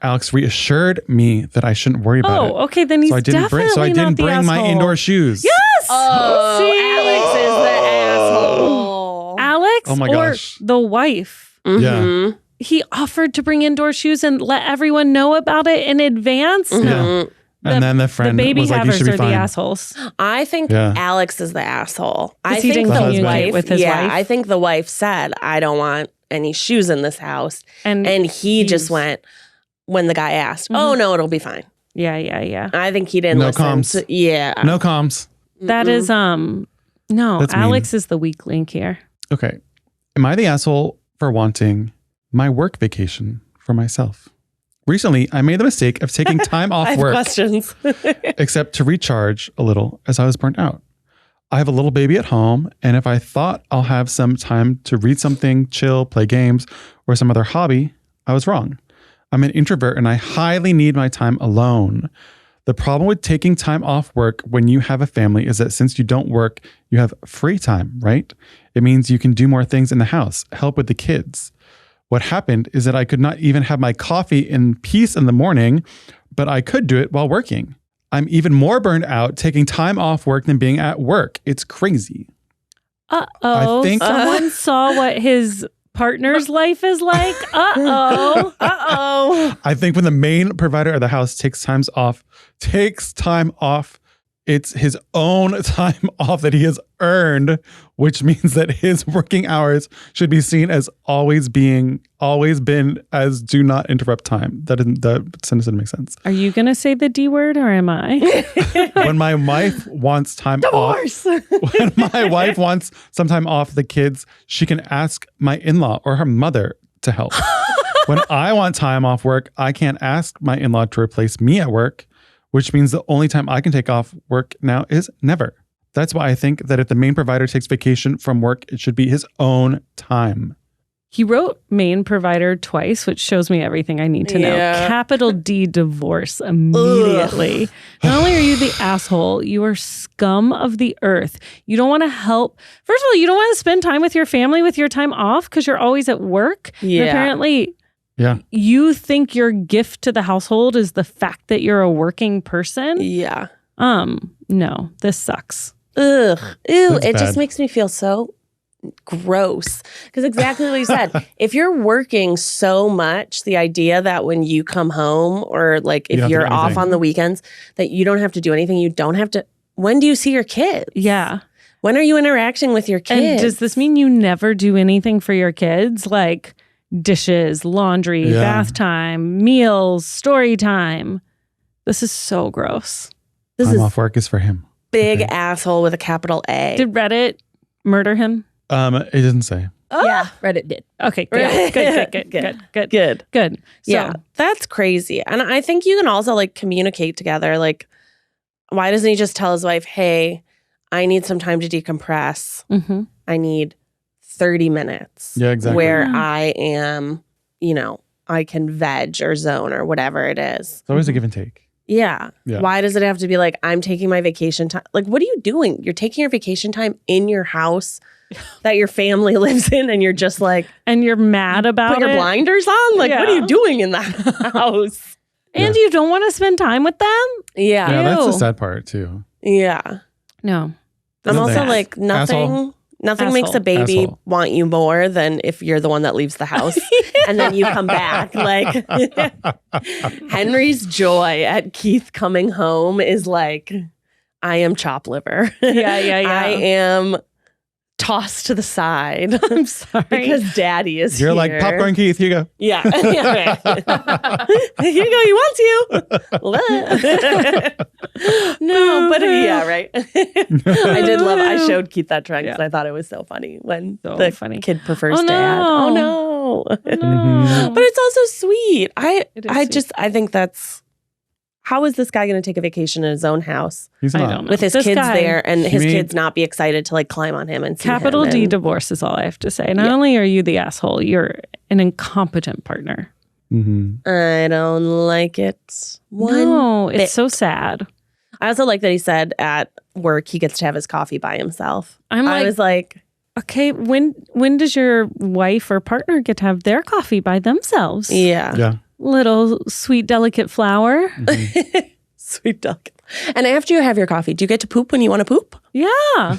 Speaker 2: Alex reassured me that I shouldn't worry about it.
Speaker 3: Oh, okay, then he's definitely not the asshole.
Speaker 2: So I didn't bring my indoor shoes.
Speaker 3: Yes!
Speaker 1: Oh, Alex is the asshole.
Speaker 3: Alex
Speaker 2: Oh my gosh.
Speaker 3: or the wife.
Speaker 2: Yeah.
Speaker 3: He offered to bring indoor shoes and let everyone know about it in advance.
Speaker 2: Yeah. And then the friend was like, you should be fine.
Speaker 3: The assholes.
Speaker 1: I think Alex is the asshole. I
Speaker 3: he
Speaker 1: think
Speaker 3: didn't
Speaker 1: the
Speaker 3: communicate
Speaker 1: wife
Speaker 3: with his wife.
Speaker 1: I think the wife said, I don't want any shoes in this house. And he just went when the guy asked, oh no, it'll be fine.
Speaker 3: Yeah.
Speaker 1: I think he didn't listen.
Speaker 2: Comms.
Speaker 1: No
Speaker 2: comms.
Speaker 3: That is, no,
Speaker 2: That's
Speaker 3: Alex is the weak link here.
Speaker 2: Okay. Am I the asshole for wanting my work vacation for myself? Recently, I made the mistake of taking time off work.
Speaker 1: Questions.
Speaker 2: Except to recharge a little as I was burnt out. I have a little baby at home, and if I thought I'll have some time to read something, chill, play games, or some other hobby, I was wrong. I'm an introvert and I highly need my time alone. The problem with taking time off work when you have a family is that since you don't work, you have free time, right? It means you can do more things in the house, help with the kids. What happened is that I could not even have my coffee in peace in the morning, but I could do it while working. I'm even more burned out taking time off work than being at work. It's crazy.
Speaker 3: Uh-oh.
Speaker 2: I think
Speaker 3: someone saw what his partner's life is like. Uh-oh.
Speaker 2: I think when the main provider of the house takes time off, it's his own time off that he has earned, which means that his working hours should be seen as always been as do not interrupt time. That sentence didn't make sense.
Speaker 3: Are you going to say the D word or am I?
Speaker 2: When my wife wants time off, when my wife wants some time off the kids, she can ask my in-law or her mother to help. When I want time off work, I can't ask my in-law to replace me at work, which means the only time I can take off work now is never. That's why I think that if the main provider takes vacation from work, it should be his own time.
Speaker 3: He wrote main provider twice, which shows me everything I need to know. Capital D, divorce immediately. Not only are you the asshole, you are scum of the earth. You don't want to help. First of all, you don't want to spend time with your family with your time off because you're always at work.
Speaker 1: Yeah.
Speaker 3: And apparently, you think your gift to the household is the fact that you're a working person?
Speaker 1: Yeah.
Speaker 3: No, this sucks.
Speaker 1: Ugh. Ew.
Speaker 2: That's
Speaker 1: it
Speaker 2: bad.
Speaker 1: just makes me feel so gross. Because exactly what you said. If you're working so much, the idea that when you come home or like if you're off on the weekends, that you don't have to do anything. You don't have to. When do you see your kids?
Speaker 3: Yeah.
Speaker 1: When are you interacting with your kids?
Speaker 3: And does this mean you never do anything for your kids? Like dishes, laundry, bath time, meals, story time. This is so gross.
Speaker 1: This
Speaker 2: Time
Speaker 1: is
Speaker 2: off work is for him.
Speaker 1: big asshole with a capital A.
Speaker 3: Did Reddit murder him?
Speaker 2: It doesn't say.
Speaker 4: Yeah, Reddit did.
Speaker 3: Okay, good. So,
Speaker 1: Yeah, that's crazy. And I think you can also like communicate together. Like, why doesn't he just tell his wife, hey, I need some time to decompress.
Speaker 3: mhm.
Speaker 1: I need 30 minutes
Speaker 2: Yeah, exactly.
Speaker 1: where I am, I can veg or zone or whatever it is.
Speaker 2: It's always a give and take.
Speaker 1: Yeah.
Speaker 2: Yeah.
Speaker 1: Why does it have to be like, I'm taking my vacation time? Like, what are you doing? You're taking your vacation time in your house that your family lives in, and you're just like,
Speaker 3: And you're mad about
Speaker 1: put your
Speaker 3: it.
Speaker 1: blinders on? Like, what are
Speaker 3: Yeah.
Speaker 1: you doing in that house?
Speaker 3: And you don't want to spend time with them?
Speaker 2: Yeah,
Speaker 1: Yeah.
Speaker 2: that's the
Speaker 3: Ew.
Speaker 2: sad part too.
Speaker 1: Yeah.
Speaker 3: No.
Speaker 1: I'm
Speaker 2: Nothing.
Speaker 1: also like, nothing makes a
Speaker 3: Asshole.
Speaker 1: baby
Speaker 2: Asshole.
Speaker 1: want you more than if you're the one that leaves the house and then you come back. Like, Henry's joy at Keith coming home is like, I am chop liver.
Speaker 3: Yeah.
Speaker 1: I am tossed to the side.
Speaker 3: I'm sorry.
Speaker 1: because daddy is
Speaker 2: You're
Speaker 1: here.
Speaker 2: like popcorn Keith, here you go.
Speaker 1: Yeah. Here you go. He wants you. No, but yeah, right. I showed Keith that trend because I thought it was so funny when
Speaker 3: So
Speaker 1: the
Speaker 3: funny.
Speaker 1: kid prefers
Speaker 3: Oh,
Speaker 1: dad.
Speaker 3: no.
Speaker 1: Oh no.
Speaker 2: Mhm.
Speaker 1: But it's also sweet.
Speaker 3: It is sweet.
Speaker 1: I think that's, how is this guy going to take a vacation in his own house
Speaker 2: He's
Speaker 3: I
Speaker 2: not.
Speaker 3: don't know.
Speaker 1: with his
Speaker 3: This
Speaker 1: kids
Speaker 3: guy-
Speaker 1: there and
Speaker 2: He
Speaker 1: his
Speaker 2: made-
Speaker 1: kids not be excited to like climb on him and see
Speaker 3: Capital
Speaker 1: him
Speaker 3: D
Speaker 1: and-
Speaker 3: divorce is all I have to say. Not only are you the asshole, you're an incompetent partner.
Speaker 2: Mhm.
Speaker 1: I don't like it.
Speaker 3: No,
Speaker 1: bit.
Speaker 3: it's so sad.
Speaker 1: I also like that he said at work he gets to have his coffee by himself.
Speaker 3: I'm
Speaker 1: I
Speaker 3: like,
Speaker 1: was like,
Speaker 3: okay, when does your wife or partner get to have their coffee by themselves?
Speaker 1: yeah.
Speaker 2: Yeah.
Speaker 3: Little sweet, delicate flower.
Speaker 2: Mhm.
Speaker 1: Sweet duck. And after you have your coffee, do you get to poop when you want to poop?
Speaker 3: Yeah.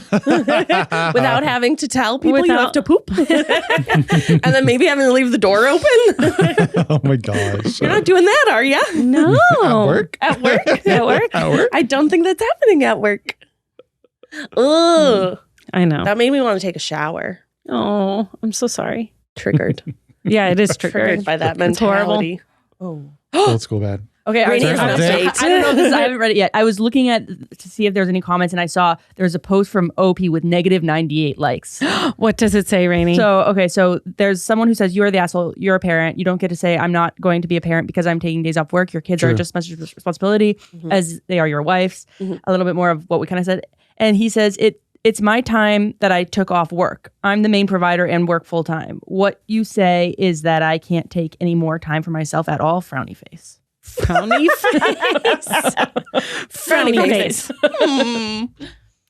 Speaker 1: Without having to tell people you have
Speaker 3: Without-
Speaker 1: to poop? And then maybe having to leave the door open?
Speaker 2: Oh my gosh.
Speaker 1: You're not doing that, are you?
Speaker 3: No.
Speaker 2: At work?
Speaker 1: At work?
Speaker 3: At work?
Speaker 2: At work?
Speaker 1: I don't think that's happening at work. Ugh.
Speaker 3: I know.
Speaker 1: That made me want to take a shower.
Speaker 3: Oh, I'm so sorry.
Speaker 1: Triggered.
Speaker 3: Yeah, it is
Speaker 1: Triggered
Speaker 3: triggered.
Speaker 1: by that
Speaker 3: It's horrible.
Speaker 1: mentality.
Speaker 4: Oh.
Speaker 2: Old school bad.
Speaker 4: Okay,
Speaker 1: Rainie
Speaker 4: I
Speaker 1: has an update.
Speaker 4: don't know this. I haven't read it yet. I was looking at to see if there's any comments, and I saw there's a post from OP with negative 98 likes.
Speaker 3: What does it say, Rainie?
Speaker 4: So there's someone who says, you are the asshole, you're a parent. You don't get to say, I'm not going to be a parent because I'm taking days off work. Your kids are
Speaker 2: True.
Speaker 4: just as much responsibility as they are your wife's.
Speaker 1: Mhm.
Speaker 4: A little bit more of what we kind of said. And he says, it's my time that I took off work. I'm the main provider and work full time. What you say is that I can't take any more time for myself at all. Frowny face.
Speaker 3: Frowny face. Frowny face.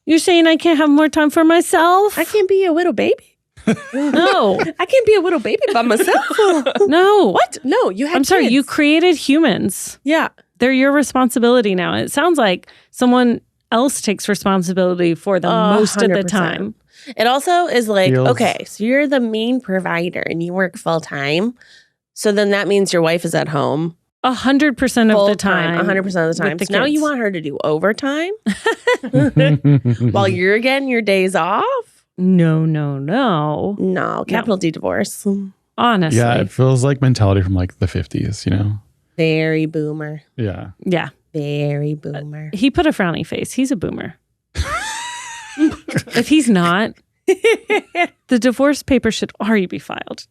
Speaker 3: You're saying I can't have more time for myself?
Speaker 1: I can't be a little baby.
Speaker 3: No.
Speaker 1: I can't be a little baby by myself.
Speaker 3: No.
Speaker 1: What? No, you had
Speaker 3: I'm sorry,
Speaker 1: kids.
Speaker 3: you created humans.
Speaker 1: Yeah.
Speaker 3: They're your responsibility now. It sounds like someone else takes responsibility for them most of the
Speaker 1: 100%.
Speaker 3: time.
Speaker 1: It also is like,
Speaker 2: Feels-
Speaker 1: okay, so you're the main provider and you work full time. So then that means your wife is at home
Speaker 3: 100% of the time.
Speaker 1: 100% of the time.
Speaker 3: with the
Speaker 1: So now you
Speaker 3: kids.
Speaker 1: want her to do overtime while you're getting your days off?
Speaker 3: No.
Speaker 1: No, capital D divorce.
Speaker 3: Honestly.
Speaker 2: Yeah, it feels like mentality from like the 50s, you know?
Speaker 1: Very boomer.
Speaker 2: Yeah.
Speaker 3: Yeah.
Speaker 1: Very boomer.
Speaker 3: He put a frowny face. He's a boomer. If he's not, the divorce papers should already be filed.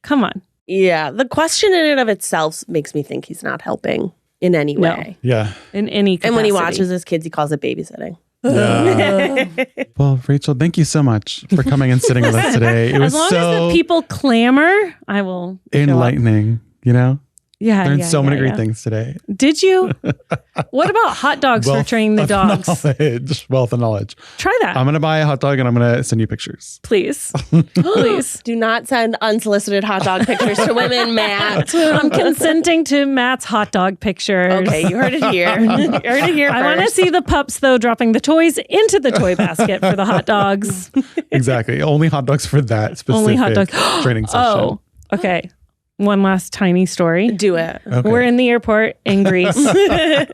Speaker 3: Come on.
Speaker 1: Yeah, the question in and of itself makes me think he's not helping in any
Speaker 3: No.
Speaker 1: way.
Speaker 2: Yeah.
Speaker 3: In any capacity.
Speaker 1: And when he watches his kids, he calls it babysitting.
Speaker 2: Yeah. Well, Rachel, thank you so much for coming and sitting with us today. It was
Speaker 3: As long
Speaker 2: so
Speaker 3: as the people clamor, I will show up.
Speaker 2: enlightening, you know?
Speaker 3: Yeah,
Speaker 2: Learned
Speaker 3: yeah,
Speaker 2: so many
Speaker 3: yeah,
Speaker 2: great
Speaker 3: yeah.
Speaker 2: things today.
Speaker 3: Did you? What about hot dogs for training the
Speaker 2: of
Speaker 3: dogs?
Speaker 2: Wealth of knowledge.
Speaker 3: Try that,
Speaker 2: I'm going to buy a hot dog and I'm going to send you pictures.
Speaker 3: please. Please.
Speaker 1: Do not send unsolicited hot dog pictures to women, Matt.
Speaker 3: I'm consenting to Matt's hot dog pictures.
Speaker 1: Okay, you heard it here. You heard it here
Speaker 3: I want to
Speaker 1: first.
Speaker 3: see the pups, though, dropping the toys into the toy basket for the hot dogs.
Speaker 2: Exactly. Only hot dogs for that specific
Speaker 3: Only hot dogs.
Speaker 2: training session.
Speaker 3: Oh, okay. One last tiny story.
Speaker 1: Do it.
Speaker 2: Okay.
Speaker 3: We're in the airport in Greece,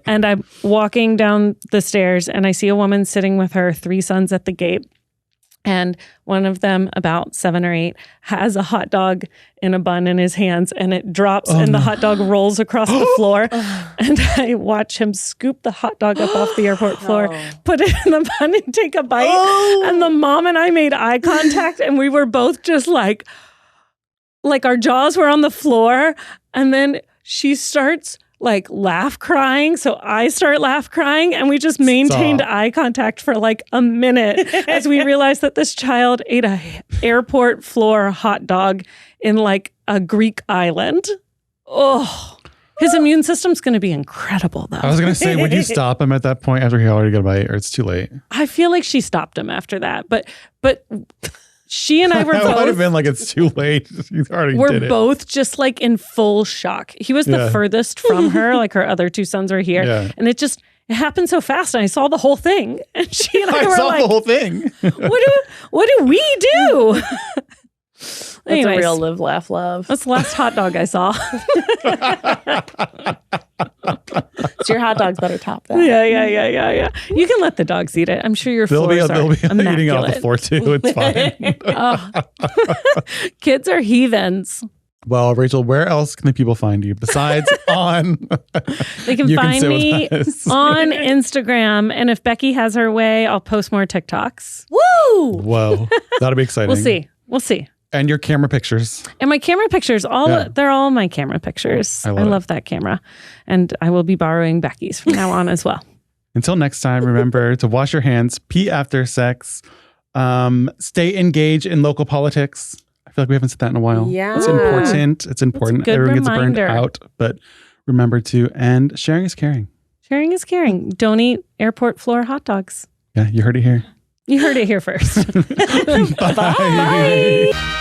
Speaker 3: and I'm walking down the stairs, and I see a woman sitting with her 3 sons at the gate. And one of them, about 7 or 8, has a hot dog in a bun in his hands, and it drops and the hot dog rolls across the floor. And I watch him scoop the hot dog up off the airport floor, put it in the bun and take a bite. And the mom and I made eye contact, and we were both just like our jaws were on the floor. And then she starts like laugh crying. So I start laugh crying, and we just maintained eye contact for like a minute as we realized that this child ate a airport floor hot dog in like a Greek island. Oh, his immune system's going to be incredible though.
Speaker 2: I was going to say, would you stop him at that point after he already got a bite, or it's too late?
Speaker 3: I feel like she stopped him after that, but she and I were
Speaker 2: that
Speaker 3: both.
Speaker 2: might have been like, it's too late. You already
Speaker 3: We're
Speaker 2: did it.
Speaker 3: both just like in full shock. He was the furthest from her. Like her other 2 sons were here. Yeah. And it happened so fast. And I saw the whole thing. And she and I were
Speaker 2: saw
Speaker 3: like,
Speaker 2: the whole thing.
Speaker 3: what do we do?
Speaker 1: That's a real live, laugh, love.
Speaker 3: That's the last hot dog I saw.
Speaker 1: So your hot dogs better top that.
Speaker 3: Yeah. You can let the dogs eat it. I'm sure your floors are
Speaker 2: they'll be
Speaker 3: immaculate.
Speaker 2: eating off the floor too. It's fine.
Speaker 3: Kids are heathens.
Speaker 2: Well, Rachel, where else can the people find you besides on?
Speaker 3: They can find me on Instagram. And if Becky has her way, I'll post more TikToks.
Speaker 1: Woo!
Speaker 2: Whoa, that'll be exciting.
Speaker 3: We'll see.
Speaker 2: And your camera pictures.
Speaker 3: And my camera pictures, they're all my camera pictures. I love that camera. And I will be borrowing Becky's from now on as well.
Speaker 2: Until next time, remember to wash your hands, pee after sex, stay engaged in local politics. I feel like we haven't said that in a while.
Speaker 1: Yeah.
Speaker 2: It's important. It's important. Everyone gets burned out, but remember to, and sharing is caring.
Speaker 3: Sharing is caring. Don't eat airport floor hot dogs.
Speaker 2: Yeah, you heard it here.
Speaker 3: You heard it here first.
Speaker 2: Bye.
Speaker 3: Bye.